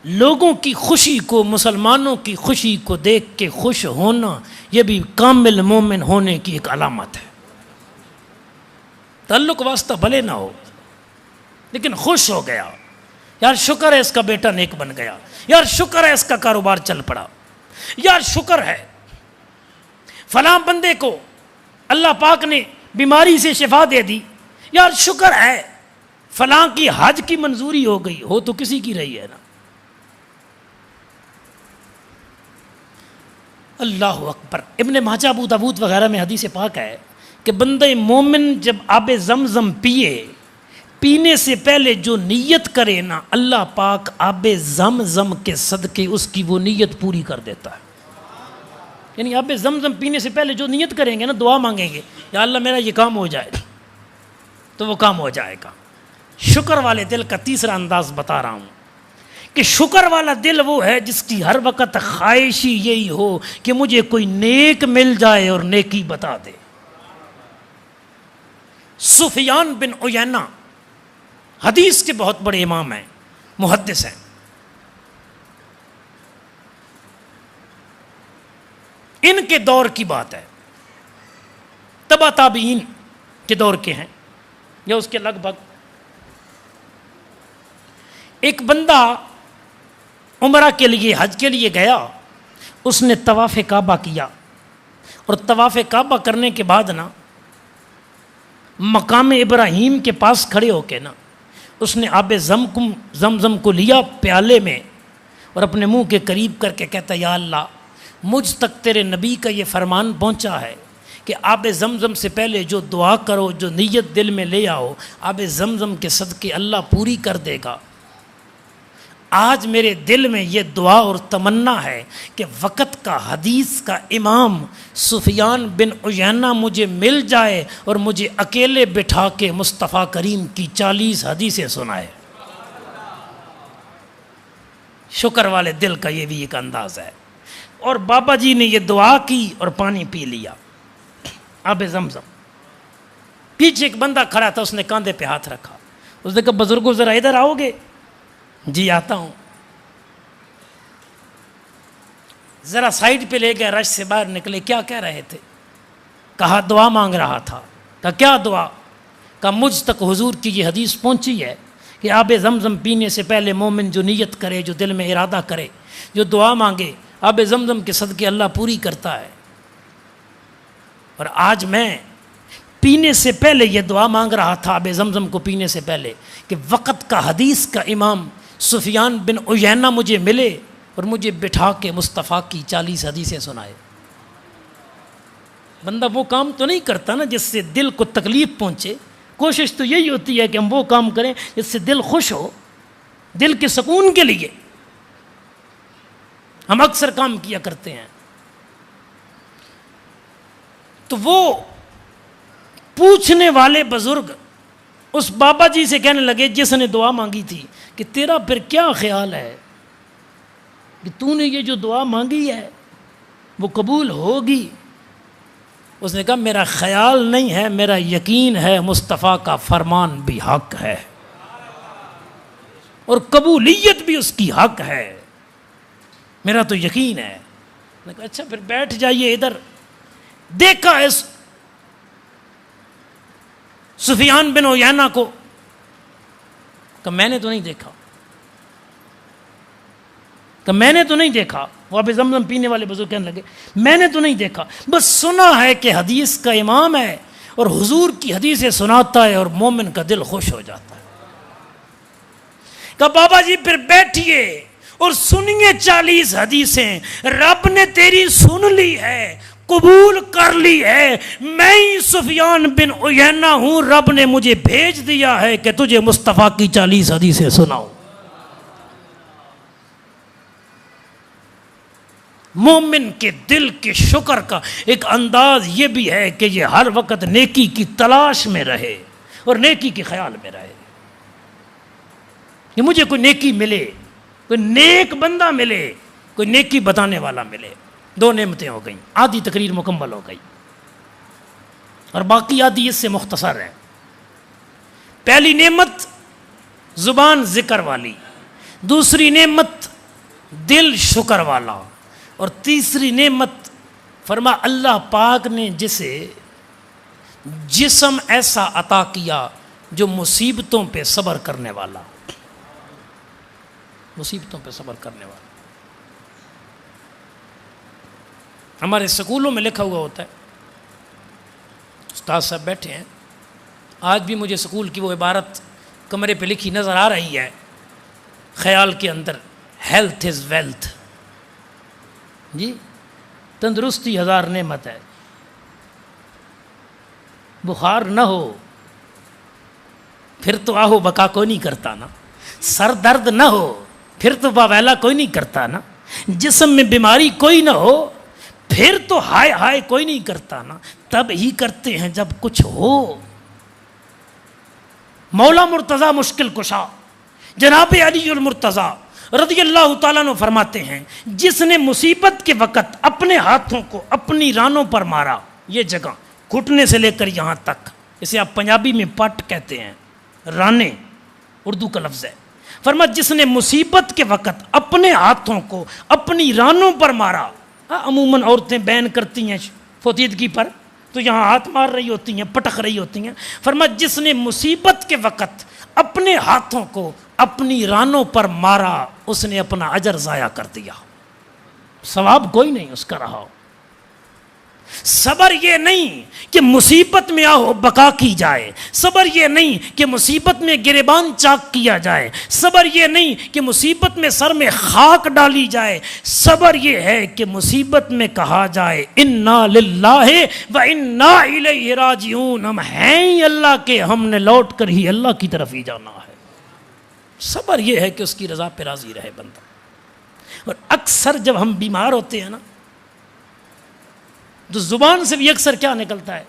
لوگوں کی خوشی کو، مسلمانوں کی خوشی کو دیکھ کے خوش ہونا، یہ بھی کامل مومن ہونے کی ایک علامت ہے۔ تعلق واسطہ بھلے نہ ہو لیکن خوش ہو گیا، یار شکر ہے اس کا بیٹا نیک بن گیا، یار شکر ہے اس کا کاروبار چل پڑا، یار شکر ہے فلاں بندے کو اللہ پاک نے بیماری سے شفا دے دی، یار شکر ہے فلاں کی حج کی منظوری ہو گئی، ہو تو کسی کی رہی ہے نا۔ اللہ اکبر۔ ابن ماجہ، ابو داؤد وغیرہ میں حدیث پاک ہے کہ بندہ مومن جب آب زمزم پینے سے پہلے جو نیت کرے نا، اللہ پاک آب زمزم کے صدقے اس کی وہ نیت پوری کر دیتا ہے۔ یعنی آب زمزم پینے سے پہلے جو نیت کریں گے نا، دعا مانگیں گے یا اللہ میرا یہ کام ہو جائے، تو وہ کام ہو جائے گا۔ شکر والے دل کا تیسرا انداز بتا رہا ہوں کہ شکر والا دل وہ ہے جس کی ہر وقت خواہش ہی یہی ہو کہ مجھے کوئی نیک مل جائے اور نیکی بتا دے۔ سفیان بن عیینہ حدیث کے بہت بڑے امام ہیں، محدث ہیں۔ ان کے دور کی بات ہے، تبع تابعین کے دور کے ہیں یا اس کے لگ بھگ۔ ایک بندہ عمرہ کے لیے، حج کے لیے گیا، اس نے طواف کعبہ کیا، اور طواف کعبہ کرنے کے بعد نا مقام ابراہیم کے پاس کھڑے ہو کے نا اس نے آب زمزم کو لیا پیالے میں اور اپنے منہ کے قریب کر کے کہتا، یا اللہ مجھ تک تیرے نبی کا یہ فرمان پہنچا ہے کہ آب زمزم سے پہلے جو دعا کرو، جو نیت دل میں لے آؤ، آب زمزم کے صدقے اللہ پوری کر دے گا۔ آج میرے دل میں یہ دعا اور تمنا ہے کہ وقت کا حدیث کا امام سفیان بن عیینہ مجھے مل جائے اور مجھے اکیلے بٹھا کے مصطفیٰ کریم کی 40 حدیثیں سنائے۔ شکر والے دل کا یہ بھی ایک انداز ہے۔ اور بابا جی نے یہ دعا کی اور پانی پی لیا، آب زمزم۔ پیچھے ایک بندہ کھڑا تھا، اس نے کاندھے پہ ہاتھ رکھا، اس نے کہا بزرگوں ذرا ادھر آؤ گے؟ جی آتا ہوں۔ ذرا سائڈ پہ لے گئے، رش سے باہر نکلے، کیا کہہ رہے تھے؟ کہا دعا مانگ رہا تھا۔ کہا کیا دعا؟ کہا مجھ تک حضور کی یہ حدیث پہنچی ہے کہ آب زمزم پینے سے پہلے مومن جو نیت کرے، جو دل میں ارادہ کرے، جو دعا مانگے، آب زمزم کے صدقے اللہ پوری کرتا ہے۔ اور آج میں پینے سے پہلے یہ دعا مانگ رہا تھا، آب زمزم کو پینے سے پہلے، کہ وقت کا حدیث کا امام سفیان بن عیینہ مجھے ملے اور مجھے بٹھا کے مصطفیٰ کی 40 حدیثیں سنائے۔ بندہ وہ کام تو نہیں کرتا نا جس سے دل کو تکلیف پہنچے، کوشش تو یہی ہوتی ہے کہ ہم وہ کام کریں جس سے دل خوش ہو، دل کے سکون کے لیے ہم اکثر کام کیا کرتے ہیں۔ تو وہ پوچھنے والے بزرگ اس بابا جی سے کہنے لگے جس نے دعا مانگی تھی کہ تیرا پھر کیا خیال ہے کہ تو نے یہ جو دعا مانگی ہے وہ قبول ہوگی؟ اس نے کہا میرا خیال نہیں ہے، میرا یقین ہے، مصطفیٰ کا فرمان بھی حق ہے اور قبولیت بھی اس کی حق ہے، میرا تو یقین ہے۔ میں نے کہا اچھا پھر بیٹھ جائیے ادھر۔ دیکھا اس سفیان بن عیینہ کو، کہ میں نے تو نہیں دیکھا، کہ میں نے تو نہیں دیکھا۔ وہ اب زمزم پینے والے بزرگ کہنے لگے میں نے تو نہیں دیکھا، بس سنا ہے کہ حدیث کا امام ہے اور حضور کی حدیثیں سناتا ہے اور مومن کا دل خوش ہو جاتا ہے۔ کہا بابا جی پھر بیٹھیے اور سنیے 40 حدیثیں، رب نے تیری سن لی ہے، قبول کر لی ہے، میں ہی سفیان بن عیینہ ہوں، رب نے مجھے بھیج دیا ہے کہ تجھے مصطفیٰ کی 40 حدیثیں سناؤں۔ مومن کے دل کے شکر کا ایک انداز یہ بھی ہے کہ یہ ہر وقت نیکی کی تلاش میں رہے اور نیکی کے خیال میں رہے کہ مجھے کوئی نیکی ملے، کوئی نیک بندہ ملے، کوئی نیکی بتانے والا ملے۔ 2 نعمتیں ہو گئیں، آدھی تقریر مکمل ہو گئی اور باقی آدھی اس سے مختصر ہے۔ پہلی نعمت زبان ذکر والی، دوسری نعمت دل شکر والا، اور تیسری نعمت فرما اللہ پاک نے جسے جسم ایسا عطا کیا جو مصیبتوں پہ صبر کرنے والا، مصیبتوں پہ صبر کرنے والا۔ ہمارے سکولوں میں لکھا ہوا ہوتا ہے، استاد صاحب بیٹھے ہیں، آج بھی مجھے سکول کی وہ عبارت کمرے پہ لکھی نظر آ رہی ہے خیال کے اندر، ہیلتھ از ویلتھ، جی تندرستی 1000 نعمت ہے۔ بخار نہ ہو پھر تو آہو بکا کوئی نہیں کرتا نا، سر درد نہ ہو پھر تو باویلا کوئی نہیں کرتا نا، جسم میں بیماری کوئی نہ ہو پھر تو ہائے ہائے کوئی نہیں کرتا نا، تب ہی کرتے ہیں جب کچھ ہو۔ مولا مرتضیٰ مشکل کشا جناب علی المرتضیٰ رضی اللہ تعالیٰ عنہ فرماتے ہیں جس نے مصیبت کے وقت اپنے ہاتھوں کو اپنی رانوں پر مارا، یہ جگہ گھٹنے سے لے کر یہاں تک، اسے آپ پنجابی میں پٹ کہتے ہیں، رانے اردو کا لفظ ہے، فرما جس نے مصیبت کے وقت اپنے ہاتھوں کو اپنی رانوں پر مارا، عموماً عورتیں بین کرتی ہیں فوتیدگی پر تو یہاں ہاتھ مار رہی ہوتی ہیں، پٹک رہی ہوتی ہیں، فرما جس نے مصیبت کے وقت اپنے ہاتھوں کو اپنی رانوں پر مارا اس نے اپنا اجر ضائع کر دیا، ثواب کوئی نہیں اس کا رہا۔ صبر یہ نہیں کہ مصیبت میں آہو بکا کی جائے، صبر یہ نہیں کہ مصیبت میں گریبان چاک کیا جائے، صبر یہ نہیں کہ مصیبت میں سر میں خاک ڈالی جائے، صبر یہ ہے کہ مصیبت میں کہا جائے انا للہ و انا الیہ راجعون، ہم ہیں ہی اللہ کے، ہم نے لوٹ کر ہی اللہ کی طرف ہی جانا ہے۔ صبر یہ ہے کہ اس کی رضا پہ راضی رہے بندہ. اور اکثر جب ہم بیمار ہوتے ہیں نا تو زبان سے بھی اکثر کیا نکلتا ہے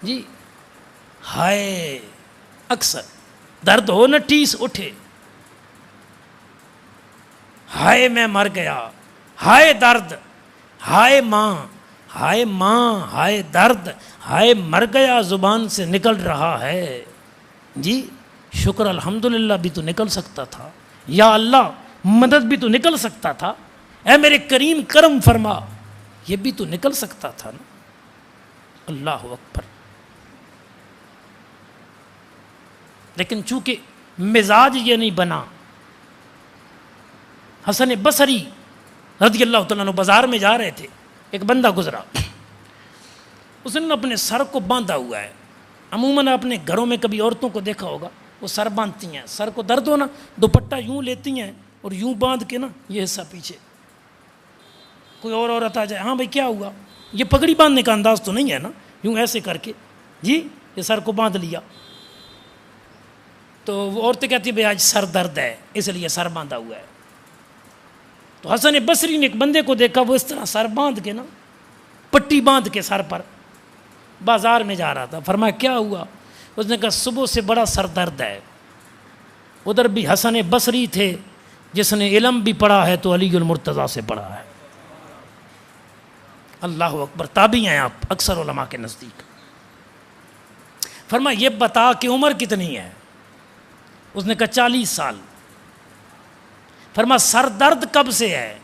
جی ہائے. اکثر درد ہو نہ ٹیس اٹھے, ہائے میں مر گیا, ہائے درد, ہائے ماں, ہائے ماں, ہائے درد, ہائے مر گیا زبان سے نکل رہا ہے. جی شکر الحمدللہ بھی تو نکل سکتا تھا, یا اللہ مدد بھی تو نکل سکتا تھا, اے میرے کریم کرم فرما, یہ بھی تو نکل سکتا تھا نا. اللہ اکبر. لیکن چونکہ مزاج یہ نہیں بنا. حسن بصری رضی اللہ تعالیٰ عنہ بازار میں جا رہے تھے, ایک بندہ گزرا, اس نے اپنے سر کو باندھا ہوا ہے. عموماً اپنے گھروں میں کبھی عورتوں کو دیکھا ہوگا, وہ سر باندھتی ہیں, سر کو درد ہو نا دوپٹہ یوں لیتی ہیں اور یوں باندھ کے نا یہ حصہ پیچھے. کوئی اور عورت آ جائے, ہاں بھائی کیا ہوا, یہ پگڑی باندھنے کا انداز تو نہیں ہے نا, یوں ایسے کر کے جی یہ سر کو باندھ لیا. تو وہ عورتیں کہتی ہیں بھائی آج سر درد ہے اس لیے سر باندھا ہوا ہے. تو حسن بصری نے ایک بندے کو دیکھا, وہ اس طرح سر باندھ کے نا پٹی باندھ کے سر پر بازار میں جا رہا تھا. فرمایا کیا ہوا؟ اس نے کہا صبح سے بڑا سر درد ہے. ادھر بھی حسن بصری تھے جس نے علم بھی پڑھا ہے تو علی المرتضیٰ سے پڑھا ہے. اللہ اکبر. تابعی ہیں آپ اکثر علماء کے نزدیک. فرمایا یہ بتا کہ عمر کتنی ہے؟ اس نے کہا 40 سال. فرمایا سر درد کب سے ہے؟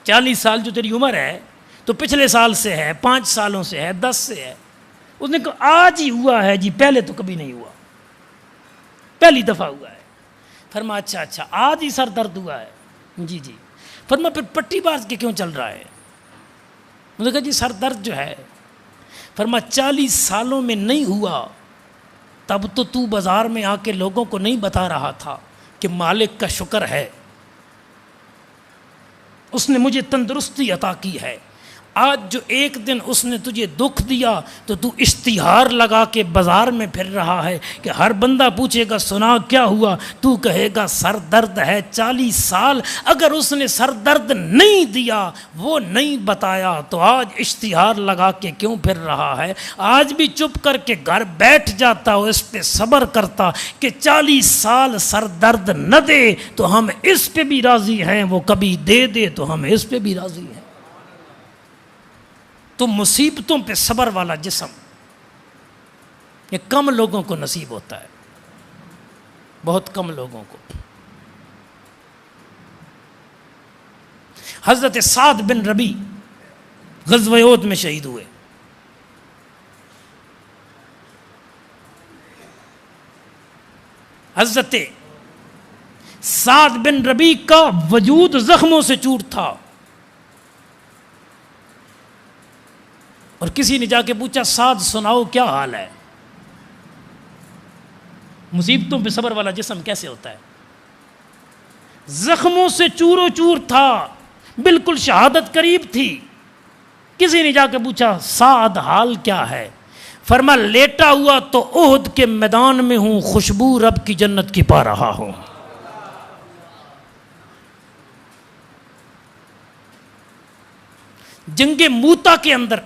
40 سال جو تیری عمر ہے تو پچھلے سال سے ہے, 5 سالوں سے ہے, 10 سے ہے. اس نے کہا آج ہی ہوا ہے جی, پہلے تو کبھی نہیں ہوا, پہلی دفعہ ہوا ہے. فرمایا اچھا آج ہی سر درد ہوا ہے؟ جی جی. فرمایا پھر پٹی باندھ کے کیوں چل رہا ہے؟ اس نے کہا جی سر درد جو ہے. فرمایا 40 سالوں میں نہیں ہوا تب تو بازار میں آ کے لوگوں کو نہیں بتا رہا تھا کہ مالک کا شکر ہے, اس نے مجھے تندرستی عطا کی ہے. آج جو ایک دن اس نے تجھے دکھ دیا تو تو اشتہار لگا کے بازار میں پھر رہا ہے کہ ہر بندہ پوچھے گا سنا کیا ہوا, تو کہے گا سر درد ہے. 40 سال اگر اس نے سر درد نہیں دیا, وہ نہیں بتایا, تو آج اشتہار لگا کے کیوں پھر رہا ہے؟ آج بھی چپ کر کے گھر بیٹھ جاتا ہو, اس پہ صبر کرتا کہ 40 سال سر درد نہ دے تو ہم اس پہ بھی راضی ہیں, وہ کبھی دے دے تو ہم اس پہ بھی راضی ہیں. تو مصیبتوں پہ صبر والا جسم یہ کم لوگوں کو نصیب ہوتا ہے, بہت کم لوگوں کو. حضرت سعد بن ربی غزوہ احد میں شہید ہوئے. حضرت سعد بن ربی کا وجود زخموں سے چور تھا, اور کسی نے جا کے پوچھا سعد سناؤ کیا حال ہے؟ مصیبتوں پہ صبر والا جسم کیسے ہوتا ہے؟ زخموں سے چور و چور تھا, بالکل شہادت قریب تھی. کسی نے جا کے پوچھا سعد حال کیا ہے؟ فرمایا لیٹا ہوا تو احد کے میدان میں ہوں, خوشبو رب کی جنت کی پا رہا ہوں. جنگ موتا کے اندر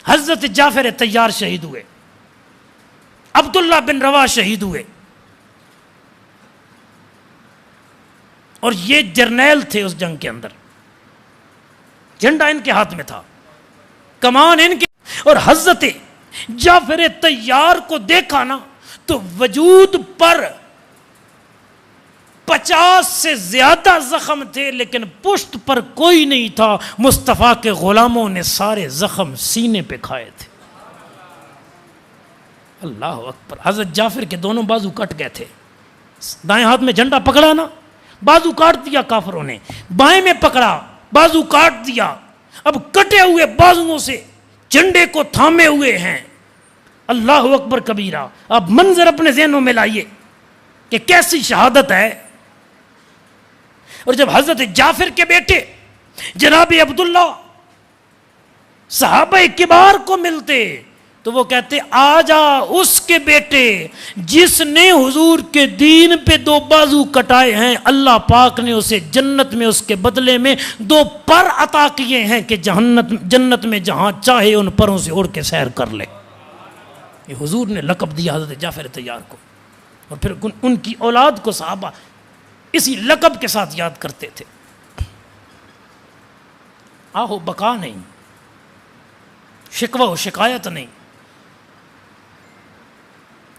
حضرت جعفر طیار شہید ہوئے, عبداللہ بن رواح شہید ہوئے, اور یہ جرنیل تھے اس جنگ کے اندر. جھنڈا ان کے ہاتھ میں تھا, کمان ان کے, اور حضرت جعفر طیار کو دیکھا نا تو وجود پر 50 سے زیادہ زخم تھے, لیکن پشت پر کوئی نہیں تھا. مصطفیٰ کے غلاموں نے سارے زخم سینے پہ کھائے تھے. اللہ اکبر. حضرت جعفر کے دونوں بازو کٹ گئے تھے. دائیں ہاتھ میں جھنڈا پکڑا نا, بازو کاٹ دیا کافروں نے, بائیں میں پکڑا, بازو کاٹ دیا. اب کٹے ہوئے بازوؤں سے جھنڈے کو تھامے ہوئے ہیں. اللہ اکبر کبیرہ. اب منظر اپنے ذہنوں میں لائیے کہ کیسی شہادت ہے. اور جب حضرت جعفر کے بیٹے جناب عبداللہ صحابہ کبار کو ملتے تو وہ کہتے آ جا اس کے بیٹے جس نے حضور کے دین پہ 2 بازو کٹائے ہیں، اللہ پاک نے اسے جنت میں اس کے بدلے میں 2 پر عطا کیے ہیں کہ جنت میں جہاں چاہے ان پروں سے اڑ کے سیر کر لے۔ یہ حضور نے لقب دیا حضرت جعفر طیار کو، اور پھر ان کی اولاد کو صحابہ اسی لقب کے ساتھ یاد کرتے تھے۔ آہو بقا نہیں، شکوہ و شکایت نہیں۔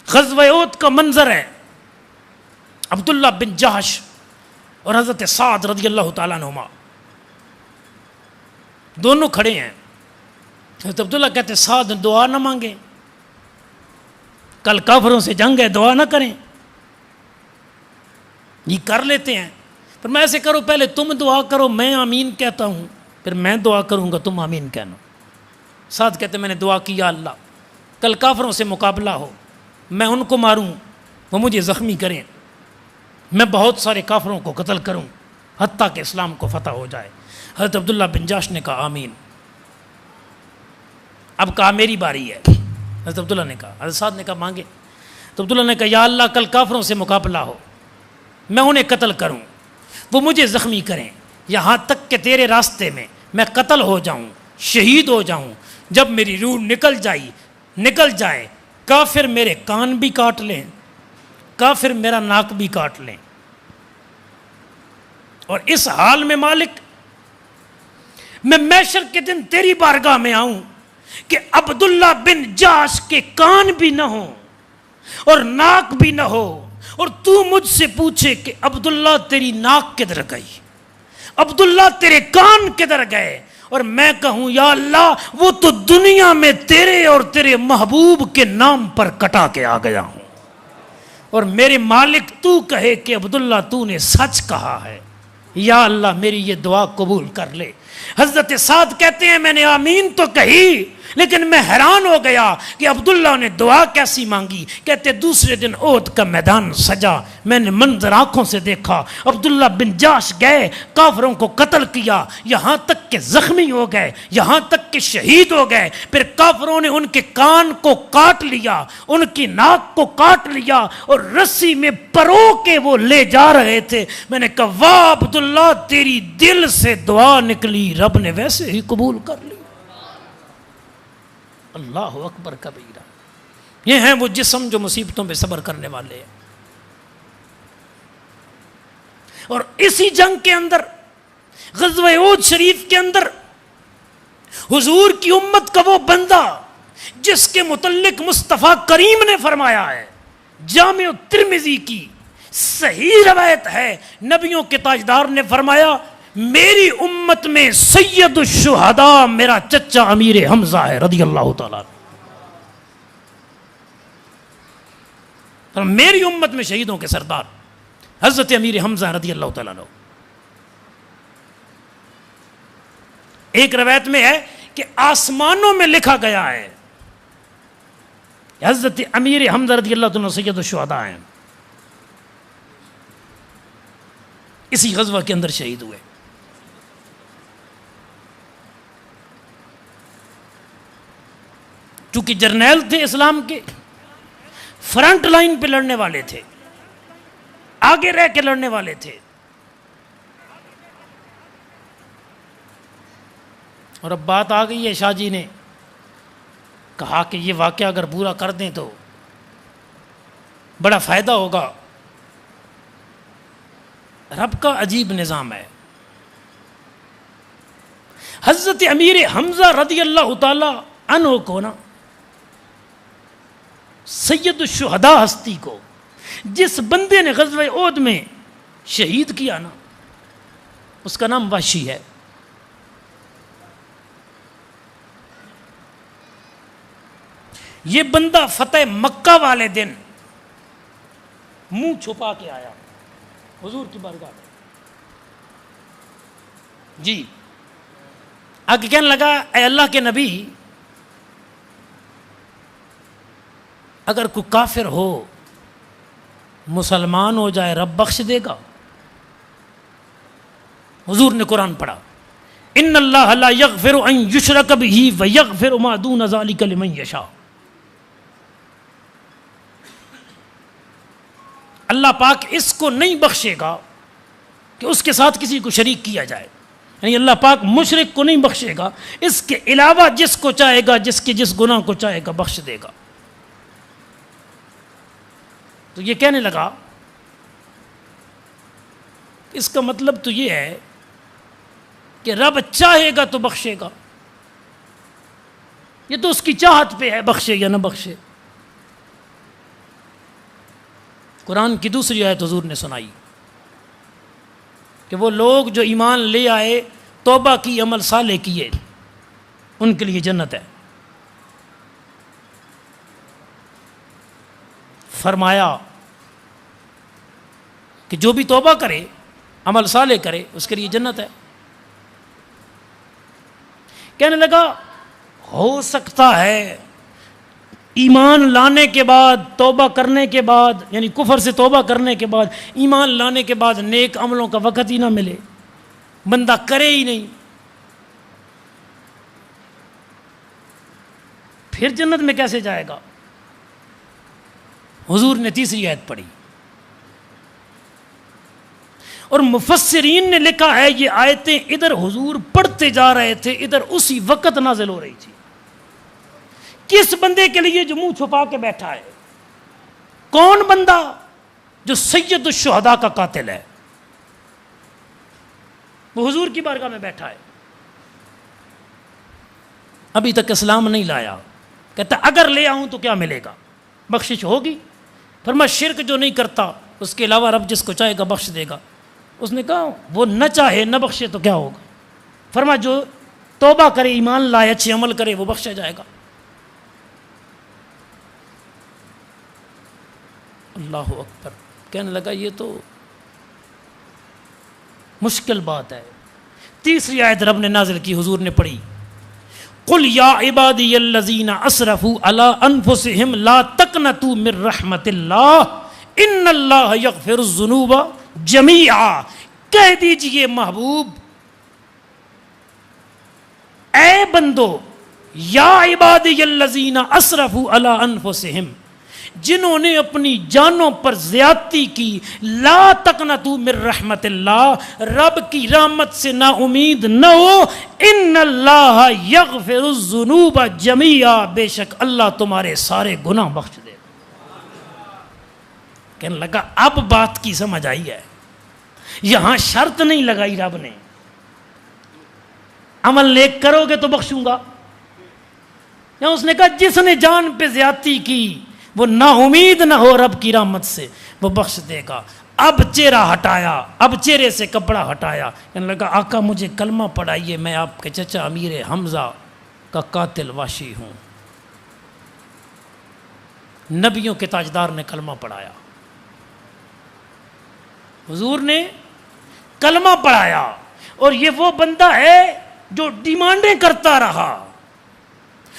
غزوہ احد کا منظر ہے، عبداللہ بن جہش اور حضرت سعد رضی اللہ تعالیٰ عنہما دونوں کھڑے ہیں۔ حضرت عبداللہ کہتے سعد دعا نہ مانگیں، کل کافروں سے جنگ ہے، دعا نہ کریں۔ یہ کر لیتے ہیں، پر میں ایسے کرو پہلے تم دعا کرو، میں آمین کہتا ہوں، پھر میں دعا کروں گا تم آمین کہنا۔ سعد کہتے میں نے دعا کی یا اللہ کل کافروں سے مقابلہ ہو، میں ان کو ماروں، وہ مجھے زخمی کریں، میں بہت سارے کافروں کو قتل کروں حتیٰ کہ اسلام کو فتح ہو جائے۔ حضرت عبداللہ بن جہش نے کہا آمین۔ اب کہا میری باری ہے، حضرت عبداللہ نے کہا، حضرت سعد نے کہا مانگے، تو عبداللہ نے کہا یا اللہ کل کافروں سے مقابلہ ہو، میں انہیں قتل کروں، وہ مجھے زخمی کریں، یہاں تک کہ تیرے راستے میں میں قتل ہو جاؤں، شہید ہو جاؤں، جب میری روح نکل جائے کافر میرے کان بھی کاٹ لیں، کافر میرا ناک بھی کاٹ لیں، اور اس حال میں مالک میں محشر کے دن تیری بارگاہ میں آؤں کہ عبداللہ بن جہش کے کان بھی نہ ہوں اور ناک بھی نہ ہو، اور تو مجھ سے پوچھے کہ عبداللہ تیری ناک کدھر گئی، عبداللہ تیرے کان کدھر گئے، اور میں کہوں یا اللہ وہ تو دنیا میں تیرے اور تیرے محبوب کے نام پر کٹا کے آ گیا ہوں، اور میرے مالک تو کہے کہ عبداللہ تو نے سچ کہا ہے، یا اللہ میری یہ دعا قبول کر لے۔ حضرت سعد کہتے ہیں میں نے آمین تو کہی، لیکن میں حیران ہو گیا کہ عبداللہ نے دعا کیسی مانگی۔ کہتے دوسرے دن احد کا میدان سجا، میں نے منظر آنکھوں سے دیکھا، عبداللہ بن جہش گئے، کافروں کو قتل کیا، یہاں تک کہ زخمی ہو گئے، یہاں تک کہ شہید ہو گئے، پھر کافروں نے ان کے کان کو کاٹ لیا، ان کی ناک کو کاٹ لیا، اور رسی میں پرو کے وہ لے جا رہے تھے۔ میں نے کہا واہ عبداللہ تیری دل سے دعا نکلی، رب نے ویسے ہی قبول کر لی۔ اللہ اکبر کبیرہ۔ یہ ہیں وہ جسم جو مصیبتوں پہ صبر کرنے والے ہیں۔ اور اسی جنگ کے اندر غزوہ احد شریف کے اندر حضور کی امت کا وہ بندہ جس کے متعلق مصطفیٰ کریم نے فرمایا ہے، جامع ترمذی کی صحیح روایت ہے، نبیوں کے تاجدار نے فرمایا میری امت میں سید الشہداء میرا چچا امیر حمزہ ہے رضی اللہ تعالیٰ۔ میری امت میں شہیدوں کے سردار حضرت امیر حمزہ رضی اللہ تعالیٰ۔ ایک روایت میں ہے کہ آسمانوں میں لکھا گیا ہے حضرت امیر حمزہ رضی اللہ تعالیٰ سید الشہداء ہیں، اسی غزوہ کے اندر شہید ہوئے۔ چونکہ جرنیل تھے اسلام کے، فرنٹ لائن پہ لڑنے والے تھے، آگے رہ کے لڑنے والے تھے، اور اب بات آ گئی ہے شاہ جی نے کہا کہ یہ واقعہ اگر پورا کر دیں تو بڑا فائدہ ہوگا۔ رب کا عجیب نظام ہے۔ حضرت امیر حمزہ رضی اللہ تعالی عنہ کو نا، سید الشہداء ہستی کو، جس بندے نے غزوہ احد میں شہید کیا نا، اس کا نام وحشی ہے۔ یہ بندہ فتح مکہ والے دن منہ چھپا کے آیا حضور کی بارگاہ میں، جی آگے کہنے لگا اے اللہ کے نبی، اگر کوئی کافر ہو مسلمان ہو جائے رب بخش دے گا؟ حضور نے قرآن پڑھا، ان اللہ لا یغفر ان یشرک بہ ویغفر ما دون ذلک لمن یشاء۔ اللہ پاک اس کو نہیں بخشے گا کہ اس کے ساتھ کسی کو شریک کیا جائے، یعنی اللہ پاک مشرک کو نہیں بخشے گا، اس کے علاوہ جس کو چاہے گا، جس گناہ کو چاہے گا بخش دے گا۔ تو یہ کہنے لگا اس کا مطلب تو یہ ہے کہ رب چاہے گا تو بخشے گا، یہ تو اس کی چاہت پہ ہے بخشے یا نہ بخشے۔ قرآن کی دوسری آیت حضور نے سنائی کہ وہ لوگ جو ایمان لے آئے، توبہ کی، عمل صالح کیے، ان کے لیے جنت ہے۔ فرمایا کہ جو بھی توبہ کرے، عمل صالح کرے، اس کے لیے جنت ہے۔ کہنے لگا ہو سکتا ہے ایمان لانے کے بعد، توبہ کرنے کے بعد، یعنی کفر سے توبہ کرنے کے بعد، ایمان لانے کے بعد نیک عملوں کا وقت ہی نہ ملے، بندہ کرے ہی نہیں، پھر جنت میں کیسے جائے گا؟ حضور نے تیسری آیت پڑھی، اور مفسرین نے لکھا ہے یہ آیتیں ادھر حضور پڑھتے جا رہے تھے، ادھر اسی وقت نازل ہو رہی تھی۔ کس بندے کے لیے جو منہ چھپا کے بیٹھا ہے؟ کون بندہ؟ جو سید الشہداء کا قاتل ہے، وہ حضور کی بارگاہ میں بیٹھا ہے، ابھی تک اسلام نہیں لایا، کہتا اگر لے آؤں تو کیا ملے گا؟ بخشش ہوگی؟ فرمایا شرک جو نہیں کرتا اس کے علاوہ رب جس کو چاہے گا بخش دے گا۔ اس نے کہا وہ نہ چاہے نہ بخشے تو کیا ہوگا؟ فرمایا جو توبہ کرے، ایمان لائے، اچھے عمل کرے، وہ بخشا جائے گا۔ اللہ اکبر۔ کہنے لگا یہ تو مشکل بات ہے۔ تیسری آیت رب نے نازل کی، حضور نے پڑھی، قل یا عبادی الذین اسرفوا علی انفسہم لا تقنطوا من رحمت اللہ ان اللہ یغفر الذنوب جمیعا۔ کہہ دیجئے محبوب، اے بندو، یا عبادی الذین اسرفوا علی انفسہم، جنہوں نے اپنی جانوں پر زیادتی کی، لا تقنطوا من رحمت اللہ، رب کی رحمت سے نا امید نہ ہو، ان اللہ یغفر الذنوب جمیعا، بے شک اللہ تمہارے سارے گناہ بخش دے گا۔ کہنے لگا اب بات کی سمجھ آئی ہے، یہاں شرط نہیں لگائی رب نے، عمل نیک کرو گے تو بخشوں گا، یا اس نے کہا جس نے جان پہ زیادتی کی وہ نا امید نہ ہو رب کی رحمت سے، وہ بخش دے گا۔ اب چہرہ ہٹایا، اب چہرے سے کپڑا ہٹایا، کہنے لگا آقا مجھے کلمہ پڑھائیے، میں آپ کے چچا امیر حمزہ کا قاتل واشی ہوں۔ نبیوں کے تاجدار نے کلمہ پڑھایا، حضور نے کلمہ پڑھایا، اور یہ وہ بندہ ہے جو ڈیمانڈیں کرتا رہا،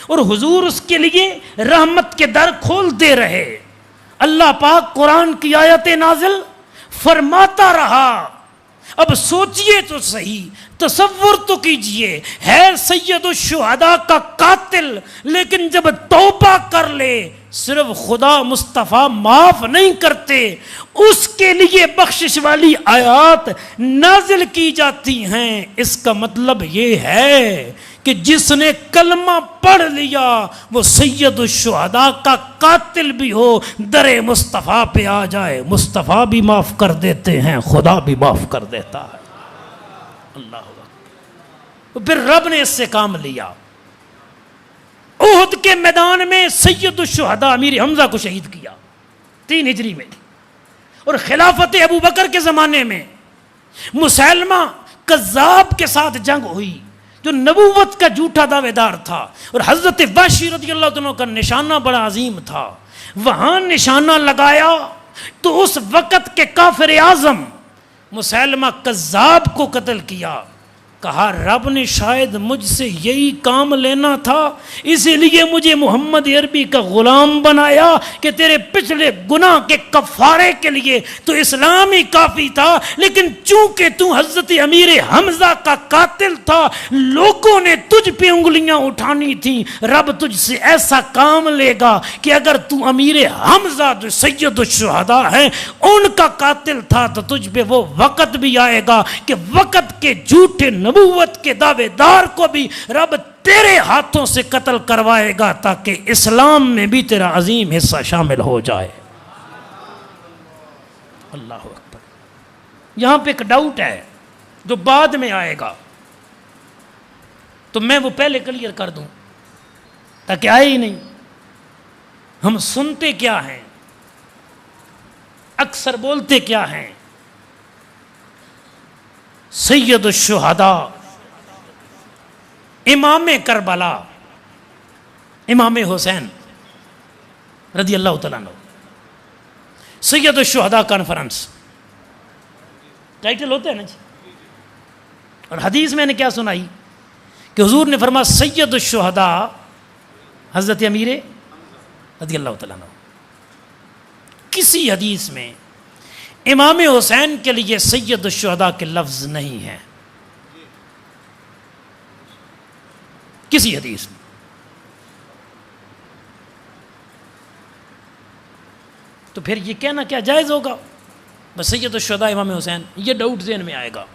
اور حضور اس کے لیے رحمت کے در کھولتے رہے۔ اللہ پاک قرآن کی آیتیں نازل فرماتا رہا۔ اب سوچئے تو صحیح، تصور تو کیجئے، ہے سید الشہداء کا قاتل، لیکن جب توبہ کر لے صرف خدا مصطفیٰ معاف نہیں کرتے، اس کے لیے بخشش والی آیات نازل کی جاتی ہیں۔ اس کا مطلب یہ ہے کہ جس نے کلمہ پڑھ لیا وہ سید الشہداء کا قاتل بھی ہو، در مصطفیٰ پہ آ جائے، مصطفیٰ بھی معاف کر دیتے ہیں، خدا بھی معاف کر دیتا ہے۔ اللہ اکبر۔ پھر رب نے اس سے کام لیا۔ احد کے میدان میں سید الشہداء امیر حمزہ کو شہید کیا 3 ہجری میں، اور خلافت ابو بکر کے زمانے میں مسیلمہ کذاب کے ساتھ جنگ ہوئی، جو نبوت کا جھوٹا دعوے دار تھا، اور حضرت وحشی رضی اللہ عنہ کا نشانہ بڑا عظیم تھا، وہاں نشانہ لگایا تو اس وقت کے کافر اعظم مسیلمہ کذاب کو قتل کیا، کہا رب نے شاید مجھ سے یہی کام لینا تھا، اسی لیے مجھے محمد عربی کا غلام بنایا کہ تیرے پچھلے گناہ کے کفارے کے لیے تو اسلام ہی کافی تھا، لیکن چونکہ تو حضرت امیر حمزہ کا قاتل تھا، لوگوں نے تجھ پہ انگلیاں اٹھانی تھیں، رب تجھ سے ایسا کام لے گا کہ اگر تو امیر حمزہ جو سید الشہداء ہیں ان کا قاتل تھا تو تجھ پہ وہ وقت بھی آئے گا کہ وقت کے جھوٹے نبوت کے دعوے دار کو بھی رب تیرے ہاتھوں سے قتل کروائے گا تاکہ اسلام میں بھی تیرا عظیم حصہ شامل ہو جائے۔ اللہ اکبر۔ یہاں پہ ایک ڈاؤٹ ہے جو بعد میں آئے گا تو میں وہ پہلے کلیئر کر دوں تاکہ آئے ہی نہیں۔ ہم سنتے کیا ہیں، اکثر بولتے کیا ہیں، سید الشہداء، امام کربلا، امام حسین رضی اللہ تعالیٰ عنہ، سید الشہداء کانفرنس ٹائٹل ہوتا ہے نا جی۔ اور حدیث میں نے کیا سنائی کہ حضور نے فرمایا سید الشہداء حضرت امیر رضی اللہ تعالیٰ عنہ۔ کسی حدیث میں امام حسین کے لیے سید الشہداء کے لفظ نہیں ہیں، کسی حدیث میں۔ تو پھر یہ کہنا کیا جائز ہوگا بس سید الشہداء امام حسین؟ یہ ڈاؤٹ ذہن میں آئے گا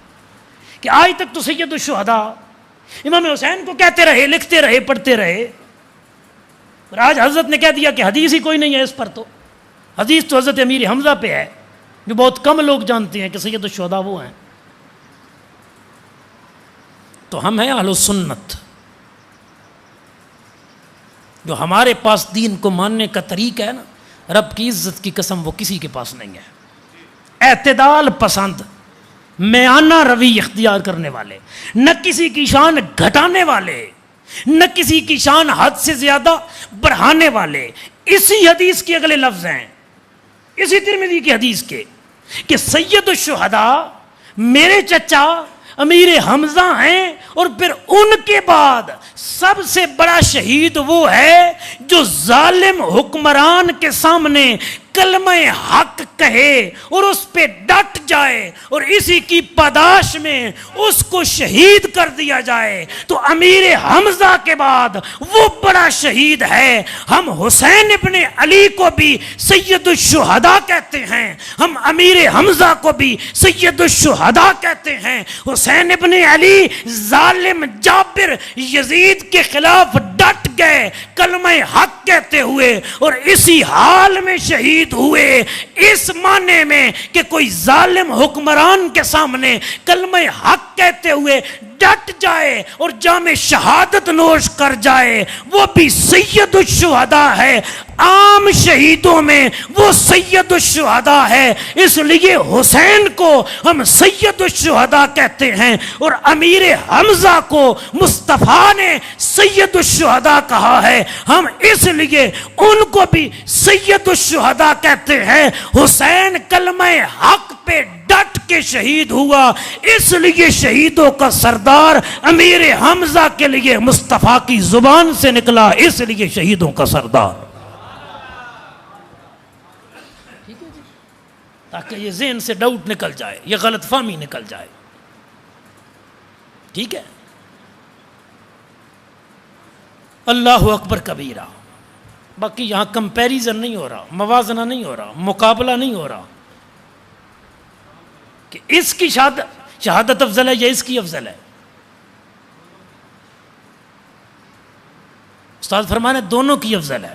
کہ آج تک تو سید الشہداء امام حسین کو کہتے رہے، لکھتے رہے، پڑھتے رہے، اور آج حضرت نے کہہ دیا کہ حدیث ہی کوئی نہیں ہے اس پر۔ تو حدیث تو حضرت امیر حمزہ پہ ہے جو بہت کم لوگ جانتے ہیں کہ سید الشہداء وہ ہیں۔ تو ہم ہیں اہل سنت، جو ہمارے پاس دین کو ماننے کا طریقہ ہے نا، رب کی عزت کی قسم وہ کسی کے پاس نہیں ہے۔ اعتدال پسند، میانہ روی اختیار کرنے والے، نہ کسی کی شان گھٹانے والے، نہ کسی کی شان حد سے زیادہ بڑھانے والے۔ اسی حدیث کے اگلے لفظ ہیں، اسی ترمذی کی حدیث کے، کہ سید الشہداء میرے چچا امیر حمزہ ہیں، اور پھر ان کے بعد سب سے بڑا شہید وہ ہے جو ظالم حکمران کے سامنے کلمہ حق کہے اور اس پہ ڈٹ جائے اور اسی کی پاداش میں اس کو شہید کر دیا جائے۔ تو امیر حمزہ کے بعد وہ بڑا شہید ہے۔ ہم حسین ابن علی کو بھی سید الشہداء کہتے ہیں، ہم امیر حمزہ کو بھی سید الشہداء کہتے ہیں۔ حسین ابن علی ظالم جابر یزید کے خلاف ڈٹ گئے کلمہ حق کہتے ہوئے، اور اسی حال میں شہید ہوئے، اس معنی میں کہ کوئی ظالم حکمران کے سامنے کلمہ حق کہتے ہوئے ڈٹ جائے اور جام شہادت نوش کر جائے وہ بھی سید الشہداء ہے۔ عام شہیدوں میں وہ سید الشہداء ہے، اس لیے حسین کو ہم سید الشہداء کہتے ہیں، اور امیر حمزہ کو مصطفیٰ نے سید الشہداء کہا ہے، ہم اس لیے ان کو بھی سید الشہداء کہتے ہیں۔ حسین کلمہ حق پہ ڈٹ کے شہید ہوا، اس لیے شہیدوں کا سردار امیر حمزہ کے لیے مصطفیٰ کی زبان سے نکلا، اس لیے شہیدوں کا سردار۔ تاکہ یہ ذہن سے ڈاؤٹ نکل جائے، یہ غلط فہمی نکل جائے، ٹھیک ہے؟ اللہ اکبر کبیرہ۔ باقی یہاں کمپیریزن نہیں ہو رہا، موازنہ نہیں ہو رہا، مقابلہ نہیں ہو رہا کہ اس کی شہادت افضل ہے یا اس کی افضل ہے۔ استاد فرمانے دونوں کی افضل ہے۔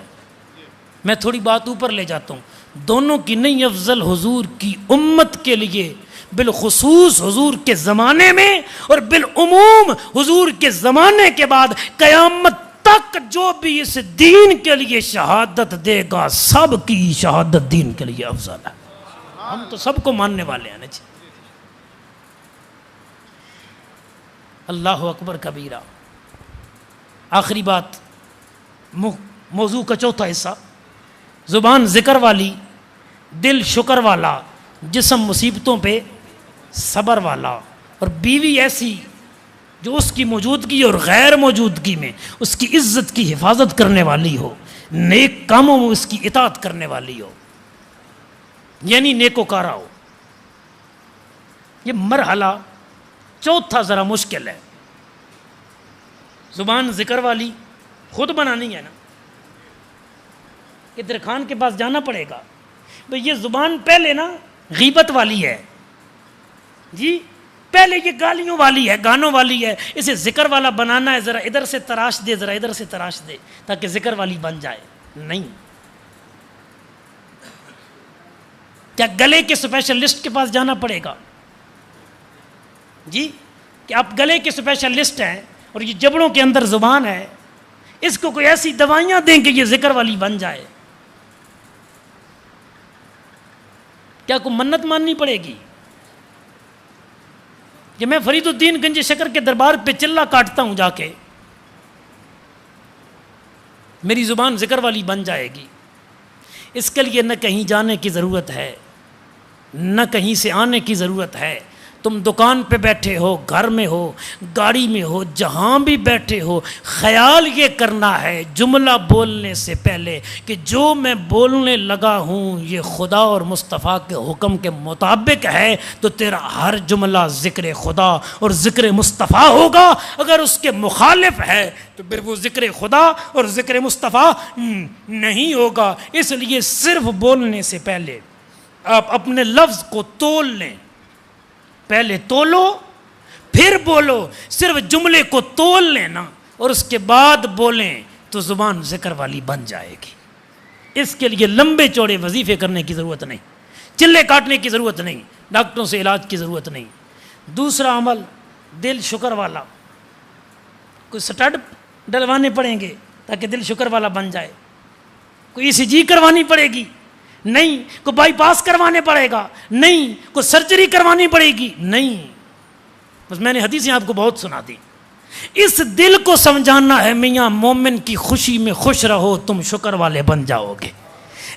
میں تھوڑی بات اوپر لے جاتا ہوں، دونوں کی نہیں افضل حضور کی امت کے لیے، بالخصوص حضور کے زمانے میں، اور بالعموم حضور کے زمانے کے بعد قیامت تک جو بھی اس دین کے لیے شہادت دے گا، سب کی شہادت دین کے لیے افضل ہے۔ ہم تو سب کو ماننے والے ہیں نا جی۔ اللہ اکبر کبیرہ۔ آخری بات، موضوع کا چوتھا حصہ، زبان ذکر والی، دل شکر والا، جسم مصیبتوں پہ صبر والا، اور بیوی ایسی جو اس کی موجودگی اور غیر موجودگی میں اس کی عزت کی حفاظت کرنے والی ہو، نیک کاموں میں اس کی اطاعت کرنے والی ہو، یعنی نیکوکارہ ہو۔ یہ مرحلہ چوتھا ذرا مشکل ہے۔ زبان ذکر والی خود بنانی ہے نا، کہ درخان کے پاس جانا پڑے گا بھئی یہ زبان پہلے نا غیبت والی ہے جی، پہلے یہ گالیوں والی ہے، گانوں والی ہے، اسے ذکر والا بنانا ہے، ذرا ادھر سے تراش دے، ذرا ادھر سے تراش دے تاکہ ذکر والی بن جائے۔ نہیں، کیا گلے کے اسپیشلسٹ کے پاس جانا پڑے گا جی، کہ آپ گلے کے اسپیشلسٹ ہیں اور یہ جبڑوں کے اندر زبان ہے، اس کو کوئی ایسی دوائیاں دیں کہ یہ ذکر والی بن جائے؟ کیا کوئی منت ماننی پڑے گی کہ میں فرید الدین گنج شکر کے دربار پہ چلہ کاٹتا ہوں جا کے، میری زبان ذکر والی بن جائے گی؟ اس کے لیے نہ کہیں جانے کی ضرورت ہے، نہ کہیں سے آنے کی ضرورت ہے۔ تم دکان پہ بیٹھے ہو، گھر میں ہو، گاڑی میں ہو، جہاں بھی بیٹھے ہو، خیال یہ کرنا ہے جملہ بولنے سے پہلے کہ جو میں بولنے لگا ہوں یہ خدا اور مصطفیٰ کے حکم کے مطابق ہے، تو تیرا ہر جملہ ذکر خدا اور ذکر مصطفیٰ ہوگا۔ اگر اس کے مخالف ہے تو پھر وہ ذکر خدا اور ذکر مصطفیٰ نہیں ہوگا۔ اس لیے صرف بولنے سے پہلے آپ اپنے لفظ کو تول لیں، پہلے تولو پھر بولو، صرف جملے کو تول لینا اور اس کے بعد بولیں تو زبان ذکر والی بن جائے گی۔ اس کے لیے لمبے چوڑے وظیفے کرنے کی ضرورت نہیں، چلے کاٹنے کی ضرورت نہیں، ڈاکٹروں سے علاج کی ضرورت نہیں۔ دوسرا عمل دل شکر والا، کوئی سٹڈ ڈلوانے پڑیں گے تاکہ دل شکر والا بن جائے، کوئی ECG کروانی پڑے گی نہیں، کوئی بائی پاس کروانے پڑے گا نہیں، کوئی سرجری کروانی پڑے گی نہیں۔ بس میں نے حدیثیں آپ کو بہت سنا دی۔ اس دل کو سمجھانا ہے میاں مومن کی خوشی میں خوش رہو، تم شکر والے بن جاؤ گے۔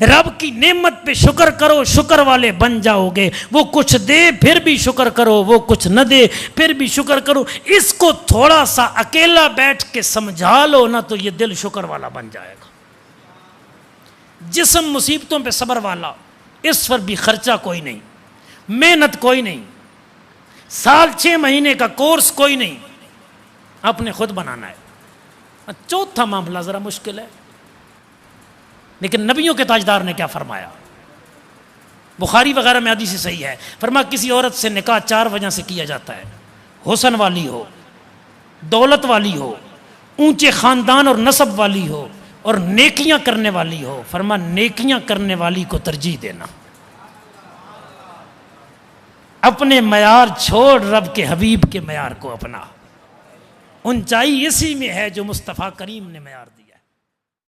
رب کی نعمت پہ شکر کرو، شکر والے بن جاؤ گے۔ وہ کچھ دے پھر بھی شکر کرو، وہ کچھ نہ دے پھر بھی شکر کرو۔ اس کو تھوڑا سا اکیلا بیٹھ کے سمجھا لو نا تو یہ دل شکر والا بن جائے گا۔ جسم مصیبتوں پہ صبر والا، اس پر بھی خرچہ کوئی نہیں، محنت کوئی نہیں، سال 6 مہینے کا کورس کوئی نہیں، آپ نے خود بنانا ہے۔ چوتھا معاملہ ذرا مشکل ہے، لیکن نبیوں کے تاجدار نے کیا فرمایا؟ بخاری وغیرہ میں حدیث صحیح ہے، فرمایا کسی عورت سے نکاح 4 وجہ سے کیا جاتا ہے، حسن والی ہو، دولت والی ہو، اونچے خاندان اور نسب والی ہو، اور نیکیاں کرنے والی ہو۔ فرمایا نیکیاں کرنے والی کو ترجیح دینا، اپنے معیار چھوڑ رب کے حبیب کے معیار کو اپنا۔ اونچائی اسی میں ہے جو مصطفیٰ کریم نے معیار دی۔